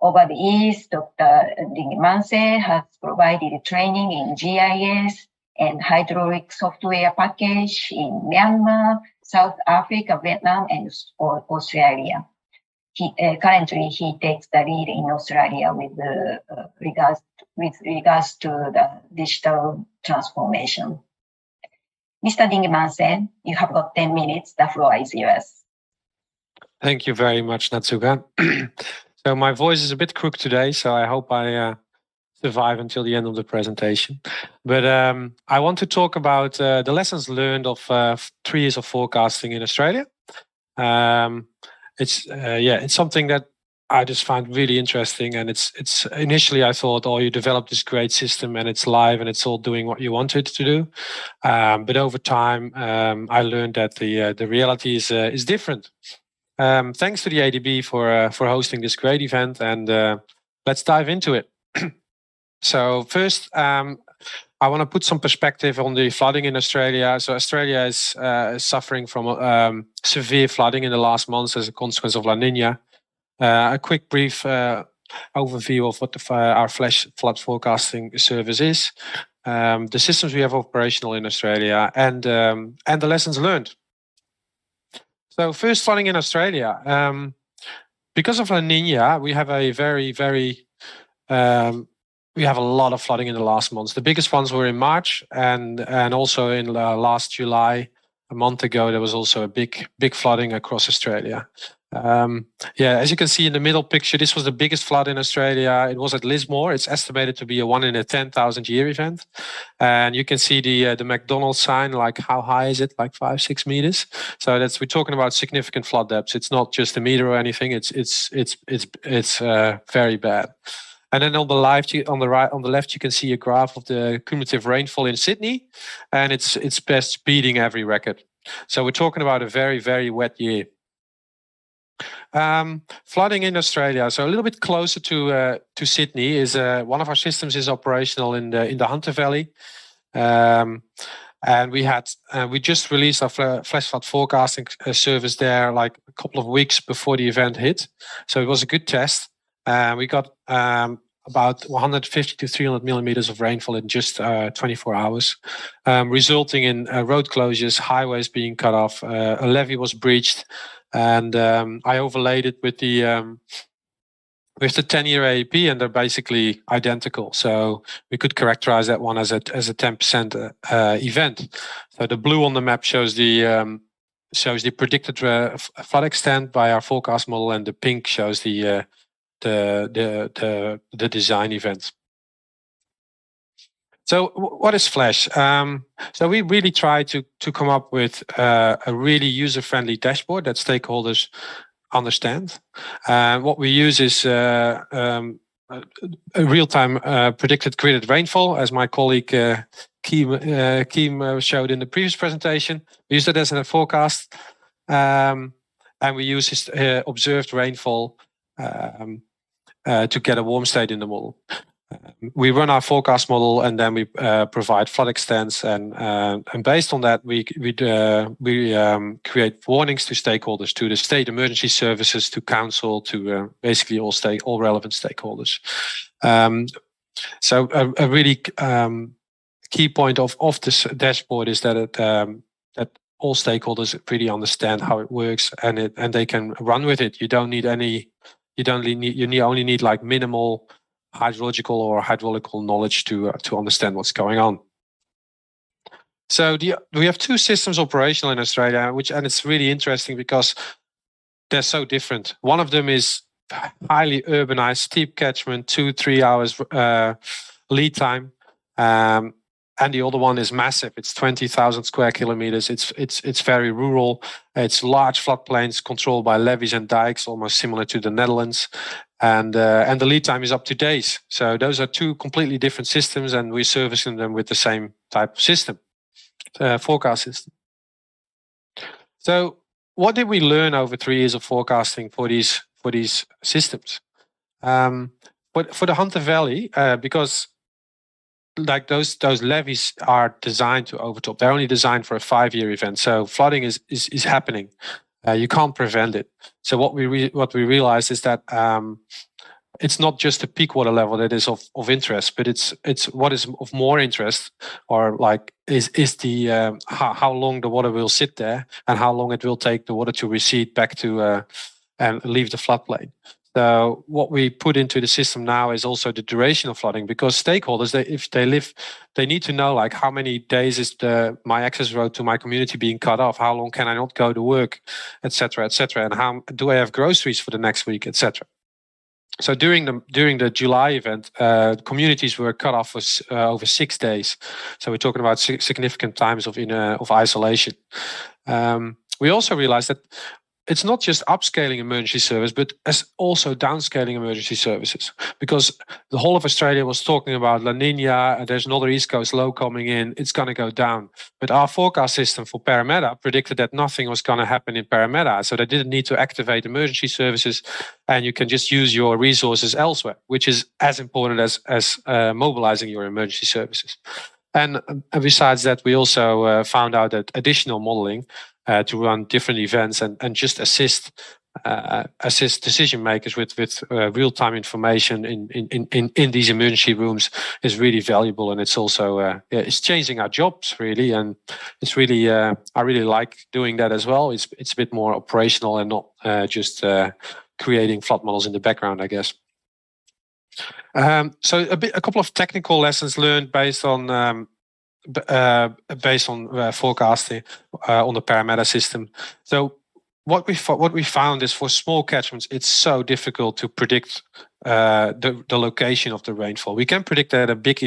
Over the years, Dr. Dingemans has provided training in GIS and hydraulic software package in Myanmar, South Africa, Vietnam, and Australia. Currently, he takes the lead in Australia with regards to the digital transformation. Mr. Dingemans, you have got 10 minutes. The floor is yours. Thank you very much, Natsuka. So my voice is a bit crooked today, so I hope I survive until the end of the presentation. But I want to talk about the lessons learned of 3 years of forecasting in Australia. It's something that I just found really interesting, and it's initially I thought, oh, you developed this great system and it's live and it's all doing what you wanted to do. But over time, I learned that the reality is different. Thanks to the ADB for hosting this great event, and let's dive into it. So first, I want to put some perspective on the flooding in Australia. So Australia is suffering from severe flooding in the last months as a consequence of La Nina. A quick brief overview of what our flash flood forecasting service is, the systems we have operational in Australia, and the lessons learned. So first, flooding in Australia. Because of La Nina, we have a we have a lot of flooding in the last months. The biggest ones were in March, and also in last July, a month ago, there was also a big flooding across Australia. As you can see in the middle picture, this was the biggest flood in Australia. It was at Lismore. It's estimated to be a 1 in a 10,000 year event. And you can see the McDonald's sign, like how high is it? Like 5-6 meters. So we're talking about significant flood depths. It's not just a meter or anything. It's very bad. And then on the left, you can see a graph of the cumulative rainfall in Sydney, and it's best beating every record. So we're talking about a very, very wet year. Flooding in Australia. So a little bit closer to Sydney is one of our systems is operational in the Hunter Valley, and we just released our flash flood forecasting service there like a couple of weeks before the event hit. So it was a good test. We got about 150 to 300 millimeters of rainfall in just 24 hours, resulting in road closures, highways being cut off, a levee was breached, and I overlaid it with the 10-year AEP, and they're basically identical. So we could characterize that one as a 10% event. So the blue on the map shows the predicted flood extent by our forecast model, and the pink shows the design event. So what is Flash? So we really try to come up with a really user-friendly dashboard that stakeholders understand. What we use is a real-time predicted gridded rainfall, as my colleague Keem showed in the previous presentation. We use it as a forecast, and we use this observed rainfall to get a warm state in the model. We run our forecast model, and then we provide flood extents, and based on that, we create warnings to stakeholders, to the state emergency services, to council, to basically all relevant stakeholders. So a really key point of this dashboard is that that all stakeholders really understand how it works, and they can run with it. You don't need any. You only need like minimal hydrological or hydraulical knowledge to understand what's going on. So we have two systems operational in Australia, and it's really interesting because they're so different. One of them is highly urbanized, steep catchment, 2-3 hours lead time, and the other one is massive. It's 20,000 square kilometers. It's very rural. It's large floodplains controlled by levees and dikes, almost similar to the Netherlands. And the lead time is up to days. So those are two completely different systems, and we're servicing them with the same type of system, forecast system. So what did we learn over 3 years of forecasting for these systems? But for the Hunter Valley, because like those levees are designed to overtop. They're only designed for a 5-year event. So flooding is happening. You can't prevent it. So what we realized is that it's not just the peak water level that is of interest, but it's what is of more interest, or like is the how long the water will sit there and how long it will take the water to recede back to and leave the floodplain. So what we put into the system now is also the duration of flooding, because stakeholders, they need to know like how many days is my access road to my community being cut off, how long can I not go to work, etc., and how do I have groceries for the next week, etc. So during the July event, communities were cut off for over 6 days. So we're talking about significant times of isolation. We also realized that it's not just upscaling emergency service, but as also downscaling emergency services, because the whole of Australia was talking about La Nina, and there's another East Coast low coming in, it's going to go down. But our forecast system for Parramatta predicted that nothing was going to happen in Parramatta, so they didn't need to activate emergency services, and you can just use your resources elsewhere, which is as important as mobilizing your emergency services. And besides that, we also found out that additional modeling to run different events and just assist decision makers with real-time information in these emergency rooms is really valuable, and it's also it's changing our jobs really, and it's really I really like doing that as well. It's a bit more operational and not just creating flood models in the background, I guess. So a couple of technical lessons learned based on forecasting on the Parramatta system. So what we found is for small catchments, it's so difficult to predict the location of the rainfall. We can predict that a big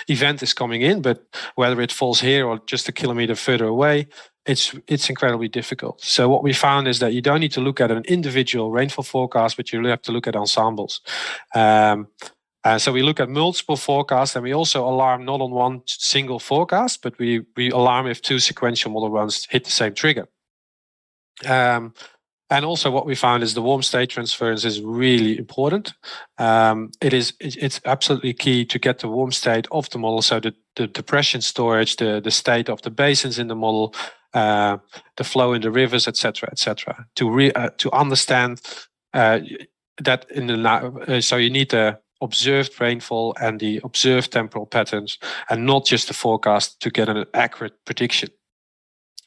event is coming in, but whether it falls here or just a kilometer further away, it's incredibly difficult. So what we found is that you don't need to look at an individual rainfall forecast, but you really have to look at ensembles. So we look at multiple forecasts, and we also alarm not on one single forecast, but we alarm if 2 sequential model runs hit the same trigger. And also what we found is the warm state transference is really important. It's absolutely key to get the warm state of the model, so the depression storage, the state of the basins in the model, the flow in the rivers, etc., to understand. that in the so you need the observed rainfall and the observed temporal patterns, and not just the forecast to get an accurate prediction.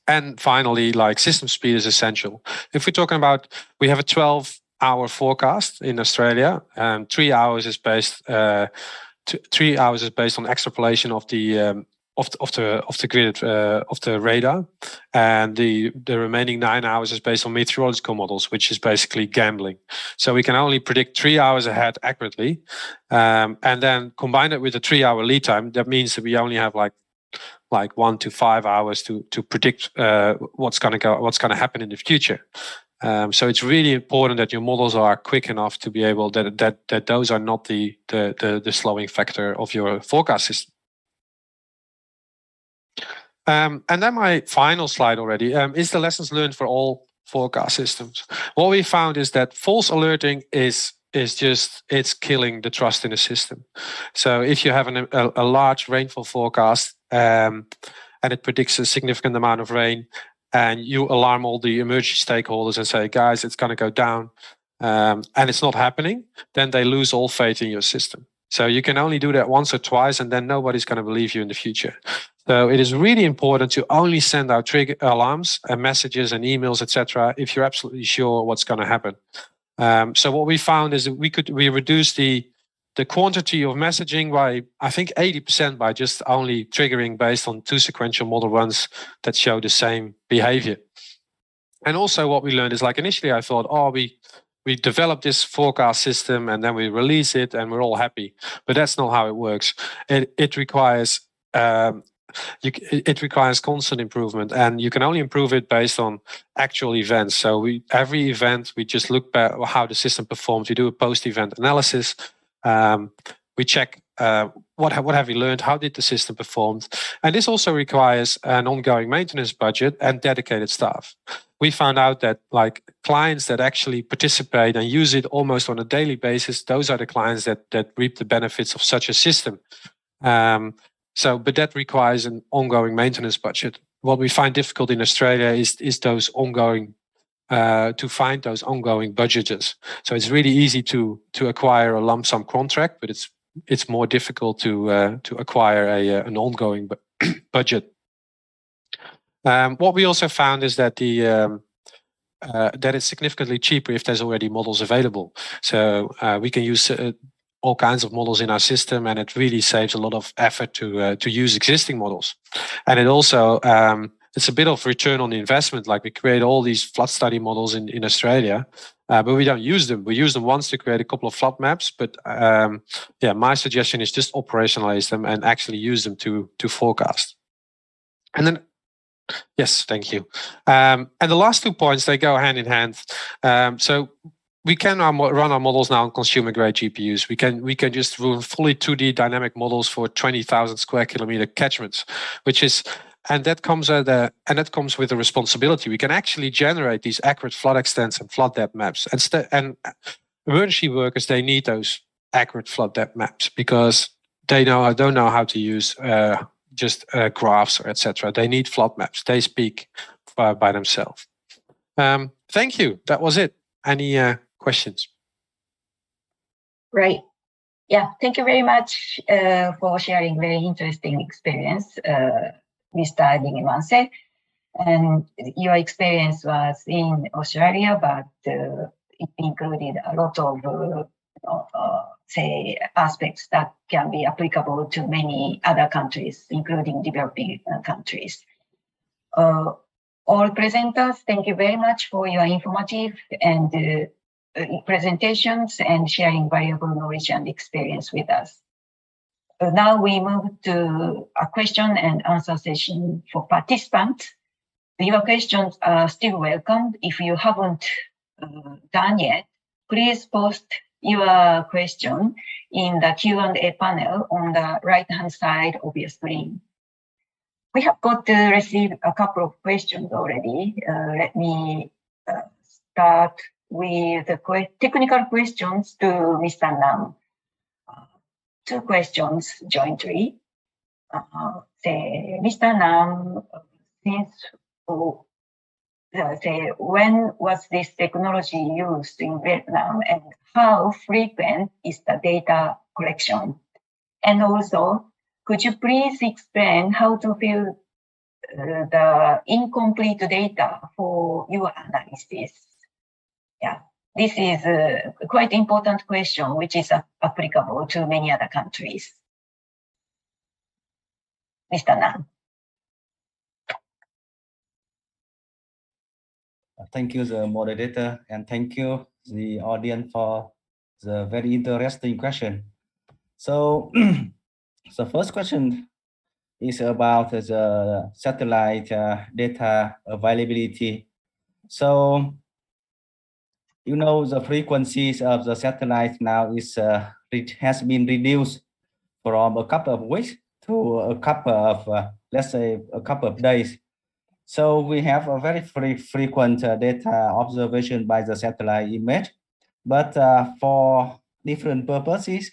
And finally, like system speed is essential. If we're talking about, we have a 12-hour forecast in Australia, and 3 hours is based 3 hours is based on extrapolation of the grid of the radar, and the remaining 9 hours is based on meteorological models, which is basically gambling. So we can only predict 3 hours ahead accurately, and then combine it with a 3-hour lead time. That means that we only have like 1 to 5 hours to predict what's going to happen in the future. So it's really important that your models are quick enough to be able that those are not the slowing factor of your forecast system. And then my final slide already is the lessons learned for all forecast systems. What we found is that false alerting is just, it's killing the trust in the system. So if you have a large rainfall forecast and it predicts a significant amount of rain, and you alarm all the emergency stakeholders and say, guys, it's going to go down, and it's not happening, then they lose all faith in your system. So you can only do that once or twice, and then nobody's going to believe you in the future. So it is really important to only send out trigger alarms and messages and emails, etc., if you're absolutely sure what's going to happen. So what we found is that we reduced the quantity of messaging by, I think, 80% by just only triggering based on 2 sequential model runs that show the same behavior. And also what we learned is, like, initially I thought, oh, we developed this forecast system and then we release it and we're all happy. But that's not how it works. It requires it requires constant improvement, and you can only improve it based on actual events. So every event, we just look at how the system performs. We do a post-event analysis. We check what have we learned, how did the system perform, and this also requires an ongoing maintenance budget and dedicated staff. We found out that, like, clients that actually participate and use it almost on a daily basis, those are the clients that reap the benefits of such a system. But that requires an ongoing maintenance budget. What we find difficult in Australia is those ongoing to find those ongoing budgeters. So it's really easy to acquire a lump sum contract, but it's more difficult to acquire an ongoing budget. What we also found is that that it's significantly cheaper if there's already models available. So we can use all kinds of models in our system, and it really saves a lot of effort to use existing models. And it also it's a bit of return on the investment. Like, we create all these flood study models in Australia, but we don't use them. We use them once to create a couple of flood maps. But my suggestion is just operationalize them and actually use them to forecast. And then, yes, thank you. And the last 2 points, they go hand in hand. So we can run our models now on consumer-grade GPUs. We can just run fully 2D dynamic models for 20,000 square kilometer catchments, and that comes with a responsibility. We can actually generate these accurate flood extents and flood depth maps. And emergency workers, they need those accurate flood depth maps because they don't know how to use just graphs or etc. They need flood maps. They speak by themselves. Thank you. That was it. Any questions? Right. Yeah. Thank you very much for sharing very interesting experience, Mr. Digimase. And your experience was in Australia, but it included a lot of aspects that can be applicable to many other countries, including developing countries. All presenters, thank you very much for your informative and presentations and sharing valuable knowledge and experience with us. Now we move to a question and answer session for participants. Your questions are still welcome. If you haven't done yet, please post your question in the Q&A panel on the right-hand side of your screen. We have received a couple of questions already. Let me start with the technical questions to Mr. Nam. 2 questions jointly. Mr. Nam, since say, when was this technology used in Vietnam and how frequent is the data collection? And also, could you please explain how to fill the incomplete data for your analysis? Yeah, this is a quite important question, which is applicable to many other countries. Mr. Nan. Thank you, the moderator, and thank you, the audience, for the very interesting question. So, the first question is about the satellite data availability. So, you know, the frequencies of the satellite now it has been reduced from a couple of weeks to a couple of, let's say, a couple of days. So we have a very frequent data observation by the satellite image, but for different purposes,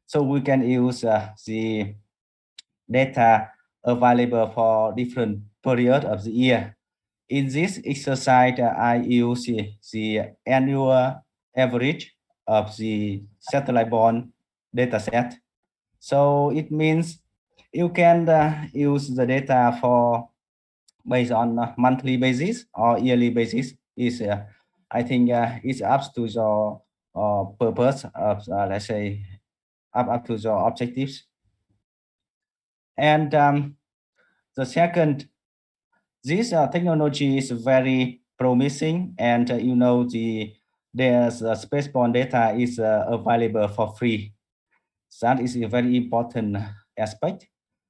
so we can use the data available for different period of the year. In this exercise, I use the annual average of the satellite-borne data set. So it means you can use the data for based on a monthly basis or yearly basis. Is I think it's up to your purpose of let's say up to your objectives. And the second, this technology is very promising, and you know there's spaceborne data is available for free. That is a very important aspect.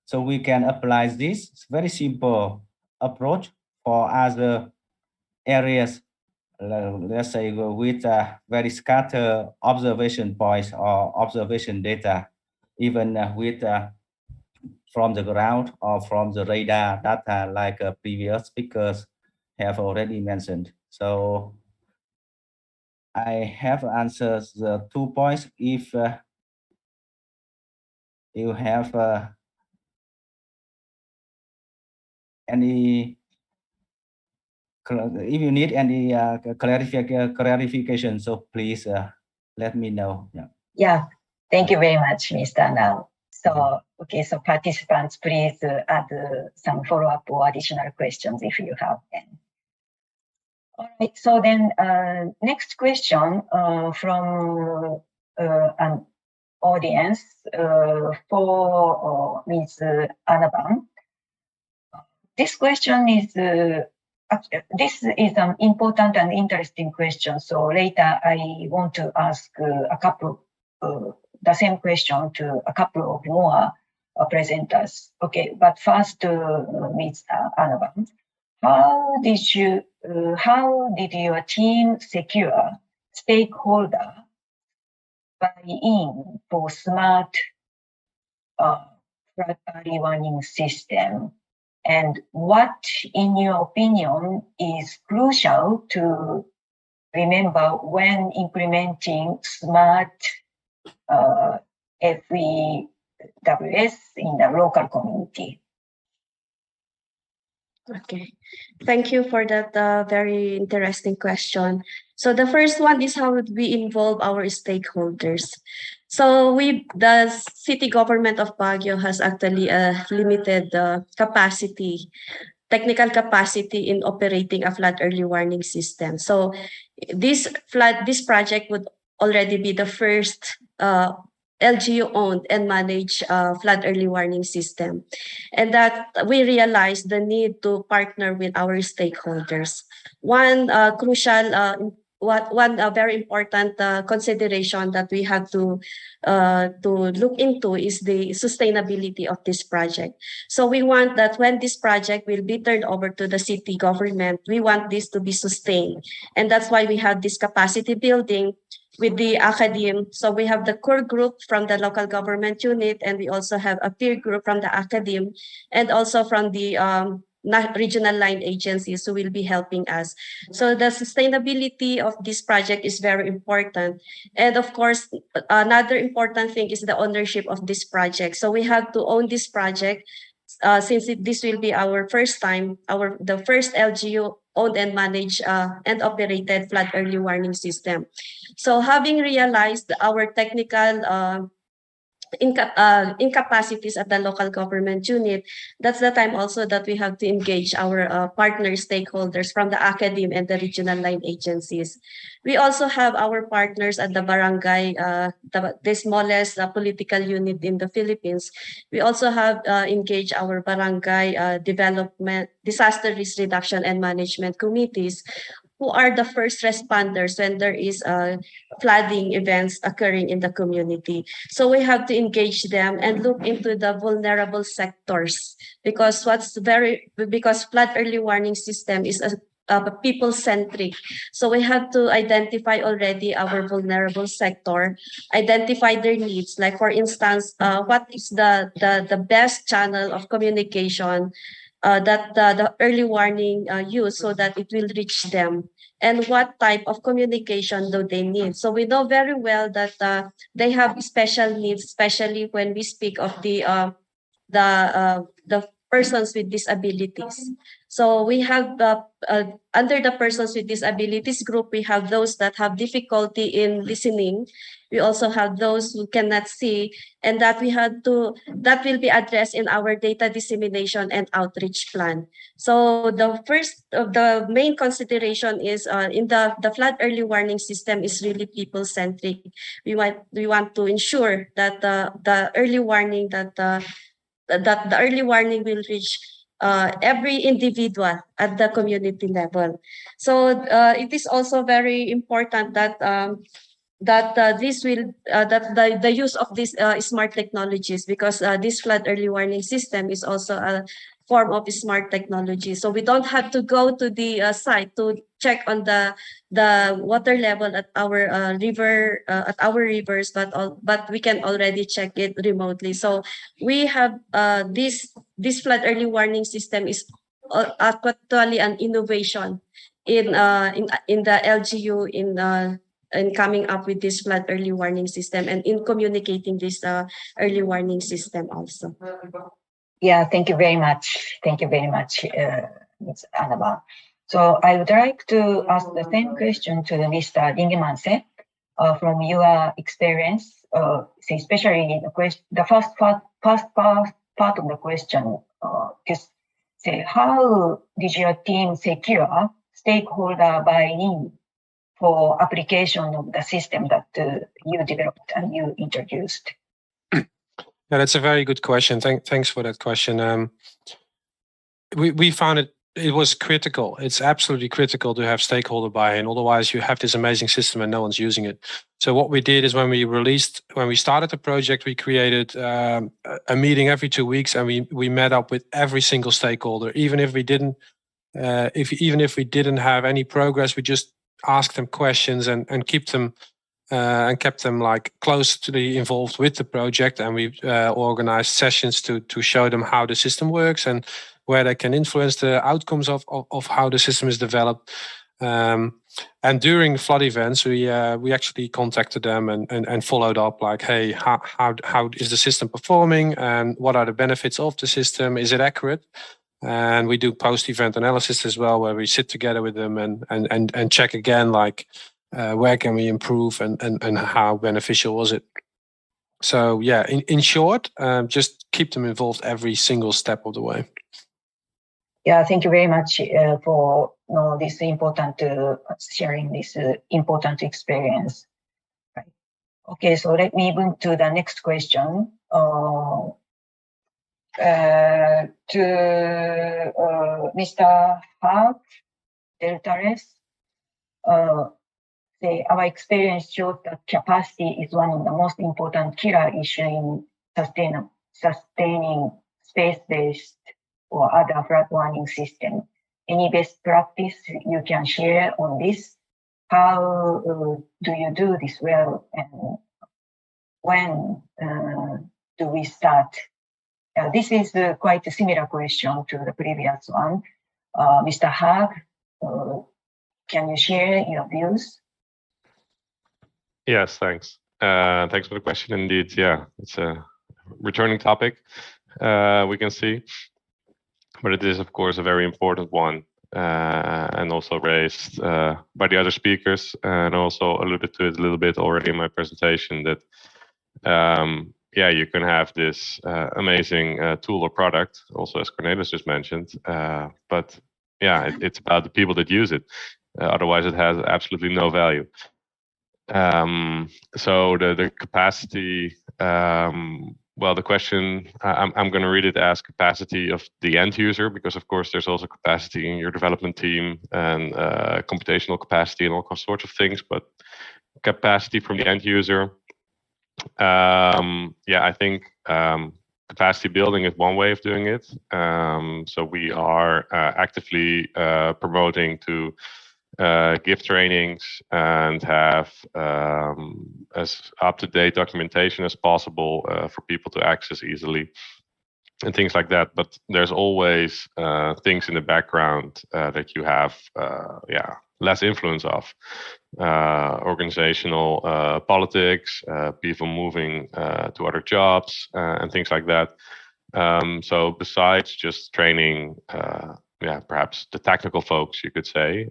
So we can apply this very simple approach for other areas, let's say with very scattered observation points or observation data, even with from the ground or from the radar data, like previous speakers have already mentioned. So I have answered the 2 points. If you have any, if you need any clarification, so please let me know. Yeah, thank you very much, Mr. Nao. So, okay, so participants, please add some follow-up or additional questions if you have them. All right, so then next question from an audience for Ms. Anaban. This question is, this is an important and interesting question. So later I want to ask a couple, the same question to a couple of more presenters. Okay, but first, Ms. Anaban, how did your team secure stakeholder buy-in for smart flood early warning system? And what, in your opinion, is crucial to remember when implementing smart FEWS in the local community? Okay, thank you for that very interesting question. So the first one is, how would we involve our stakeholders? So the city government of Baguio has actually a limited capacity, technical capacity in operating a flood early warning system. So this project would already be the first LGU owned and managed flood early warning system. And that we realized the need to partner with our stakeholders. One very important consideration that we have to look into is the sustainability of this project. So we want that when this project will be turned over to the city government, we want this to be sustained. And that's why we have this capacity building with the academe. So we have the core group from the local government unit, and we also have a peer group from the academe, and also from the regional line agencies who will be helping us. So the sustainability of this project is very important. And of course, another important thing is the ownership of this project. So we have to own this project since this will be our first time, the first LGU owned and managed and operated flood early warning system. So having realized our technical incapacities at the local government unit, that's the time also that we have to engage our partner stakeholders from the academe and the regional line agencies. We also have our partners at the barangay, the smallest political unit in the Philippines. We also have engaged our barangay development, disaster risk reduction and management committees, who are the first responders when there is flooding events occurring in the community. So we have to engage them and look into the vulnerable sectors, because flood early warning system is a people-centric. So we have to identify already our vulnerable sector, identify their needs. Like for instance, what is the best channel of communication that the early warning use so that it will reach them, and what type of communication do they need. So we know very well that they have special needs, especially when we speak of the persons with disabilities. So we have under the persons with disabilities group, we have those that have difficulty in listening. We also have those who cannot see, and that will be addressed in our data dissemination and outreach plan. So the main consideration is in the flood early warning system is really people centric. We want to ensure that the early warning will reach every individual at the community level. So it is also very important that the use of these smart technologies, because this flood early warning system is also a form of smart technology. So we don't have to go to the site to check on the water level at our rivers, but we can already check it remotely. So we have this flood early warning system is actually an innovation in the LGU in coming up with this flood early warning system and in communicating this early warning system also. Yeah, thank you very much. Thank you very much, Ms. Annabelle. So I would like to ask the same question to Mr. Ringemanse. From your experience, especially the first part of the question, how did your team secure stakeholder buy-in for application of the system that you developed and you introduced? Yeah, that's a very good question. Thanks for that question. We found it was critical. It's absolutely critical to have stakeholder buy-in. Otherwise, you have this amazing system and no one's using it. So what we did is when we started the project, we created a meeting every 2 weeks, and we met up with every single stakeholder. Even if we didn't have any progress, we just asked them questions and kept them like closely involved with the project. And we organized sessions to show them how the system works and where they can influence the outcomes of how the system is developed. And during the flood events, we actually contacted them and followed up, like, hey, how is the system performing, and what are the benefits of the system? Is it accurate? And we do post-event analysis as well, where we sit together with them and check again, like, where can we improve and how beneficial was it? So yeah, in short, just keep them involved every single step of the way. Yeah, thank you very much for this important sharing this important experience. Right. Okay, so let me move to the next question. To Mr. Hart Deltares. Our experience shows that capacity is one of the most important killer issues in sustaining space-based or other flood warning system. Any best practice you can share on this? How do you do this well, and when do we start? This is quite a similar question to the previous one. Mr. Haag, can you share your views? Yes, thanks. Thanks for the question. Indeed, yeah, it's a returning topic, we can see. But it is, of course, a very important one. and also raised by the other speakers, and also alluded to it a little bit already in my presentation, that yeah, you can have this amazing tool or product, also as Cornelis just mentioned, but yeah, it's about the people that use it. Otherwise, it has absolutely no value. So the capacity, well, the question, I'm going to read it as capacity of the end user, because of course there's also capacity in your development team and computational capacity and all sorts of things, but capacity from the end user. Yeah, I think capacity building is one way of doing it. So we are actively promoting to give trainings and have as up-to-date documentation as possible for people to access easily and things like that. But there's always things in the background that you have yeah, less influence of. Organizational politics, people moving to other jobs and things like that. So besides just training yeah, perhaps the technical folks, you could say,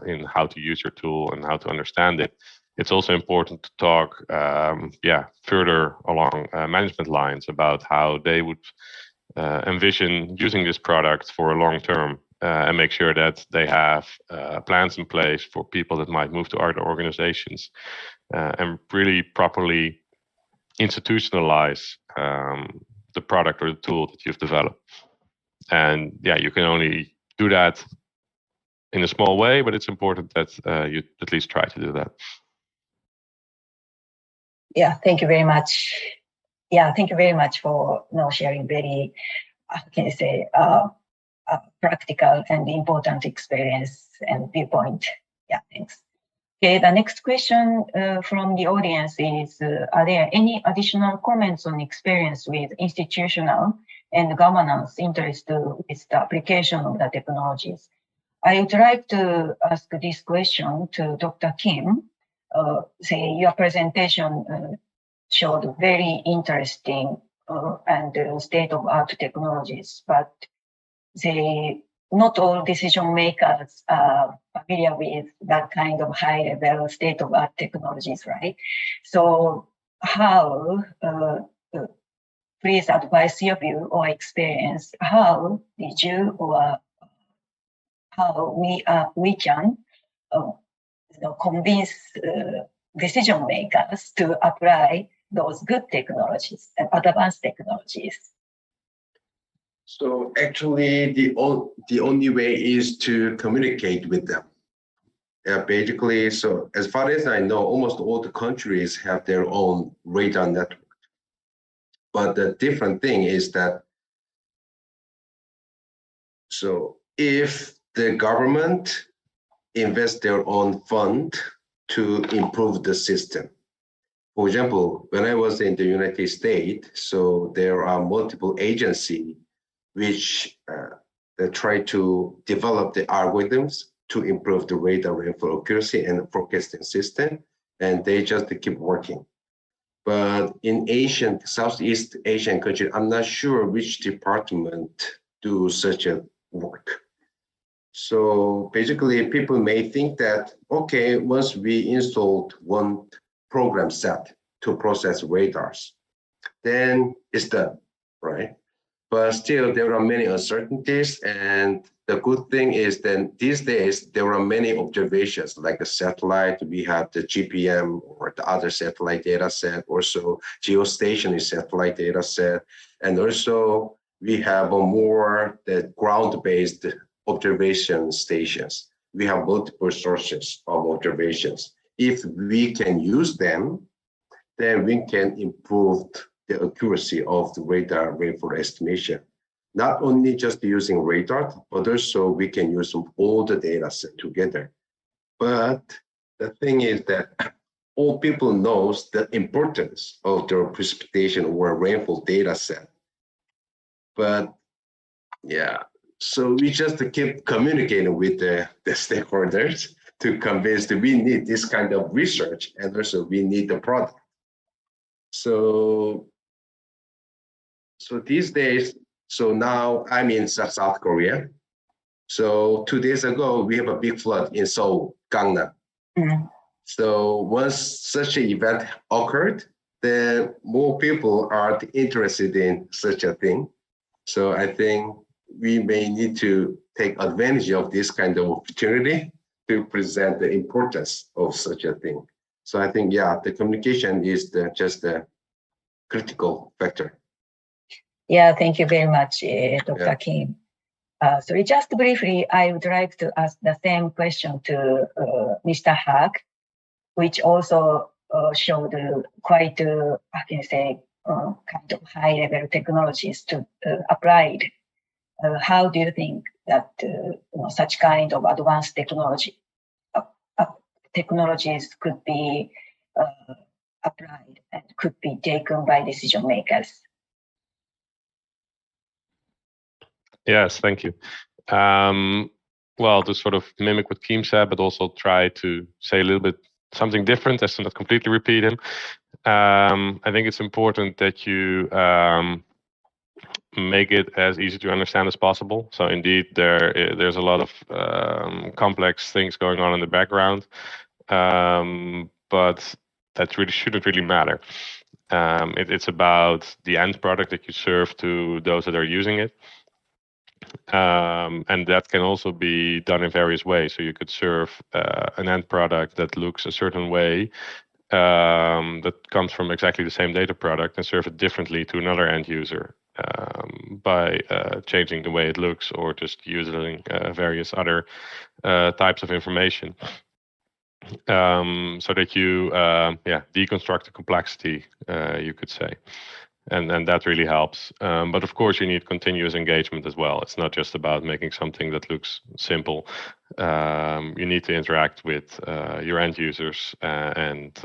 in how to use your tool and how to understand it, it's also important to talk yeah, further along management lines about how they would envision using this product for a long term, and make sure that they have plans in place for people that might move to other organizations, and really properly institutionalize the product or the tool that you've developed. And yeah, you can only do that in a small way, but it's important that you at least try to do that. Yeah, thank you very much. Yeah, thank you very much for sharing very, how can I say, practical and important experience and viewpoint. Yeah, thanks. Okay, the next question from the audience is, are there any additional comments on experience with institutional and governance interest with the application of the technologies? I would like to ask this question to Dr. Kim. Say your presentation showed very interesting and state-of-art technologies, but not all decision makers are familiar with that kind of high-level state-of-art technologies, right? So how, please advise your view or experience, how did you or how we can convince decision makers to apply those good technologies and advanced technologies? So actually, the only way is to communicate with them. Yeah, basically, so as far as I know, almost all the countries have their own radar network. But the different thing is that, so if the government invests their own fund to improve the system. For example, when I was in the United States, so there are multiple agencies which they try to develop the algorithms to improve the radar rainfall accuracy and the forecasting system, and they just keep working. But in Southeast Asian countries, I'm not sure which department do such a work. So basically, people may think that, okay, once we installed one program set to process radars, then it's done, right? But still, there are many uncertainties. And the good thing is that these days, there are many observations, like a satellite. We have the GPM or the other satellite data set, also geostationary satellite data set. And also, we have more the ground-based observation stations. We have multiple sources of observations. If we can use them, then we can improve the accuracy of the radar rainfall estimation. Not only just using radar, but also we can use all the data set together. But the thing is that all people knows the importance of the precipitation or rainfall data set. But yeah, so we just keep communicating with the stakeholders to convince that we need this kind of research, and also we need the product. So these days, so now I'm in South Korea. So 2 days ago, we have a big flood in Seoul, Gangnam. Mm. So once such an event occurred, then more people are interested in such a thing. So I think we may need to take advantage of this kind of opportunity to present the importance of such a thing. So I think, yeah, the communication is just a critical factor. Yeah, thank you very much, Dr. Yeah. Kim. So just briefly, I would like to ask the same question to Mr. Hack, which also showed quite, how can you say, kind of high-level technologies to applied. How do you think that such kind of advanced technologies could be applied and could be taken by decision makers? Yes, thank you. Well, to sort of mimic what Kim said, but also try to say a little bit something different as to not completely repeat him. I think it's important that you make it as easy to understand as possible. So indeed, there's a lot of complex things going on in the background, but that really shouldn't really matter. It's about the end product that you serve to those that are using it. And that can also be done in various ways. So you could serve an end product that looks a certain way that comes from exactly the same data product and serve it differently to another end user by changing the way it looks or just using various other types of information. So that you deconstruct the complexity, you could say. And that really helps. But of course, you need continuous engagement as well. It's not just about making something that looks simple. You need to interact with your end users and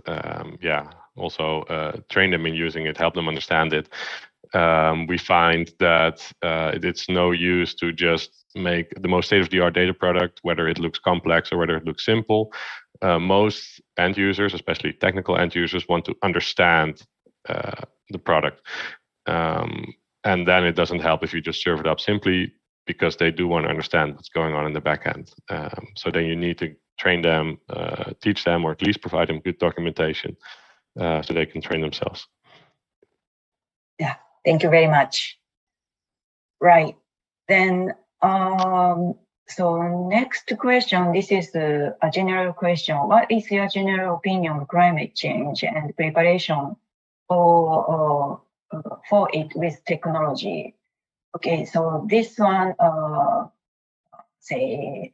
also train them in using it, help them understand it. We find that it's no use to just make the most state-of-the-art data product, whether it looks complex or whether it looks simple. Most end users, especially technical end users, want to understand the product. And then it doesn't help if you just serve it up simply, because they do want to understand what's going on in the back end. So then you need to train them, teach them, or at least provide them good documentation so they can train themselves. Yeah, thank you very much. Right. Then, so next question, this is a general question. What is your general opinion on climate change and preparation for it with technology? Okay, so this one, okay,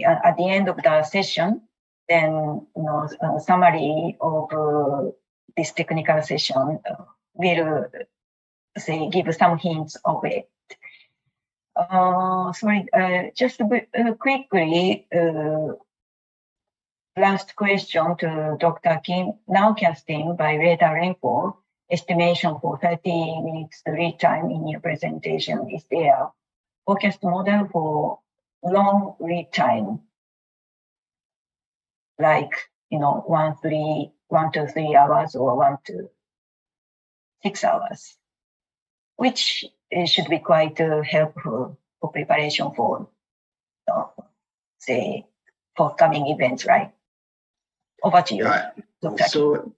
at the end of the session, then summary of this technical session will give some hints of it. Sorry, just quickly. Last question to Dr. Kim. Nowcasting by radar rainfall, estimation for 30 minutes read time in your presentation is there. Forecast model for long read time, like 1 to 3 hours or 1 to 6 hours, which should be quite helpful for preparation for, say, forthcoming events, right? Over to you, Dr. Kim. So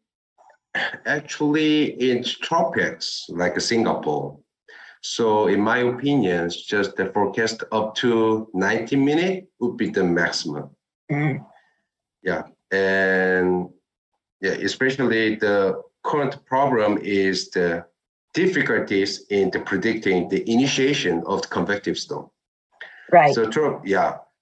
actually in tropics like Singapore, so in my opinion, just the forecast up to 90 minutes would be the maximum. Mm. Yeah, and yeah, especially the current problem is the difficulties in predicting the initiation of the convective storm. Right. So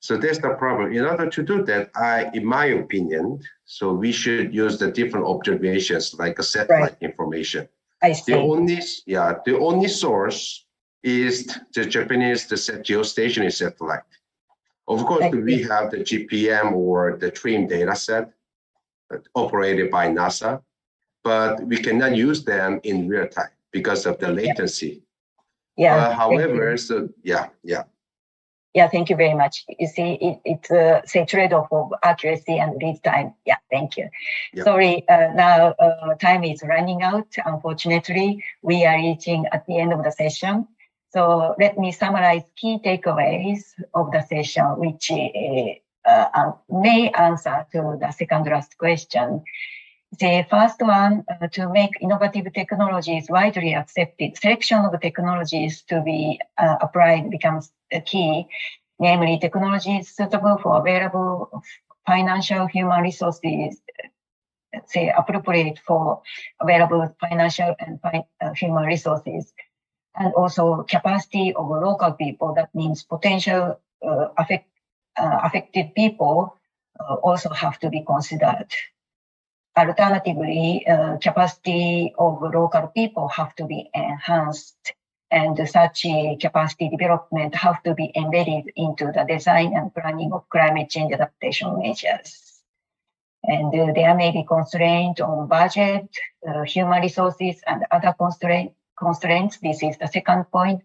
so that's the problem. In order to do that, in my opinion, so we should use the different observations like a satellite information. I see. The only source is the Japanese geostationary satellite. Of course, we have the GPM or the TRIM data set operated by NASA, but we cannot use them in real time because of the latency. Yeah. However, Yeah, thank you very much. You see, it's a trade-off of accuracy and read time. Yeah, thank you. Yeah. Sorry, now time is running out. Unfortunately, we are reaching at the end of the session. So let me summarize key takeaways of the session, which may answer to the second last question. The first one, to make innovative technologies widely accepted, selection of technologies to be applied becomes a key, namely technologies suitable for available financial human resources, say appropriate for available financial and human resources, and also capacity of local people. That means potential affected people also have to be considered. Alternatively, capacity of local people have to be enhanced, and such capacity development have to be embedded into the design and planning of climate change adaptation measures. And there may be constraint on budget, human resources, and other constraints. This is the second point.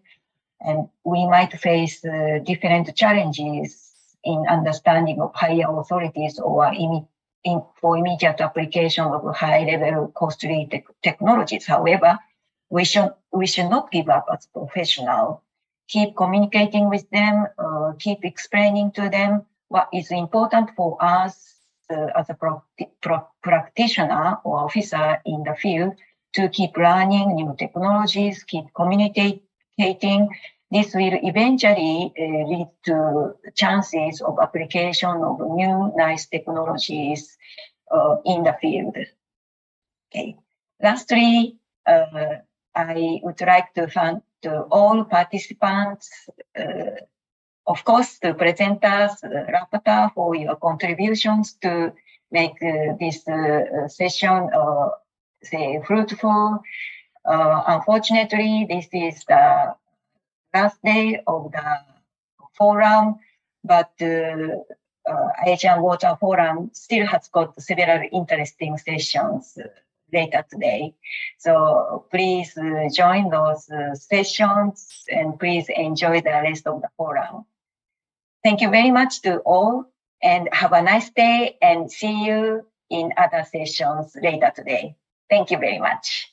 And we might face different challenges in understanding of higher authorities or for immediate application of high-level costly technologies. However, we should not give up as professionals. Keep communicating with them, keep explaining to them what is important for us as a practitioner or officer in the field to keep learning new technologies, keep communicating. This will eventually lead to chances of application of new nice technologies in the field. Okay. Lastly, I would like to thank all participants, of course, the presenters, rapporteur, for your contributions to make this session say fruitful. Unfortunately, this is the last day of the forum, but Asian Water Forum still has got several interesting sessions later today. So please join those sessions and please enjoy the rest of the forum. Thank you very much to all and have a nice day and see you in other sessions later today. Thank you very much.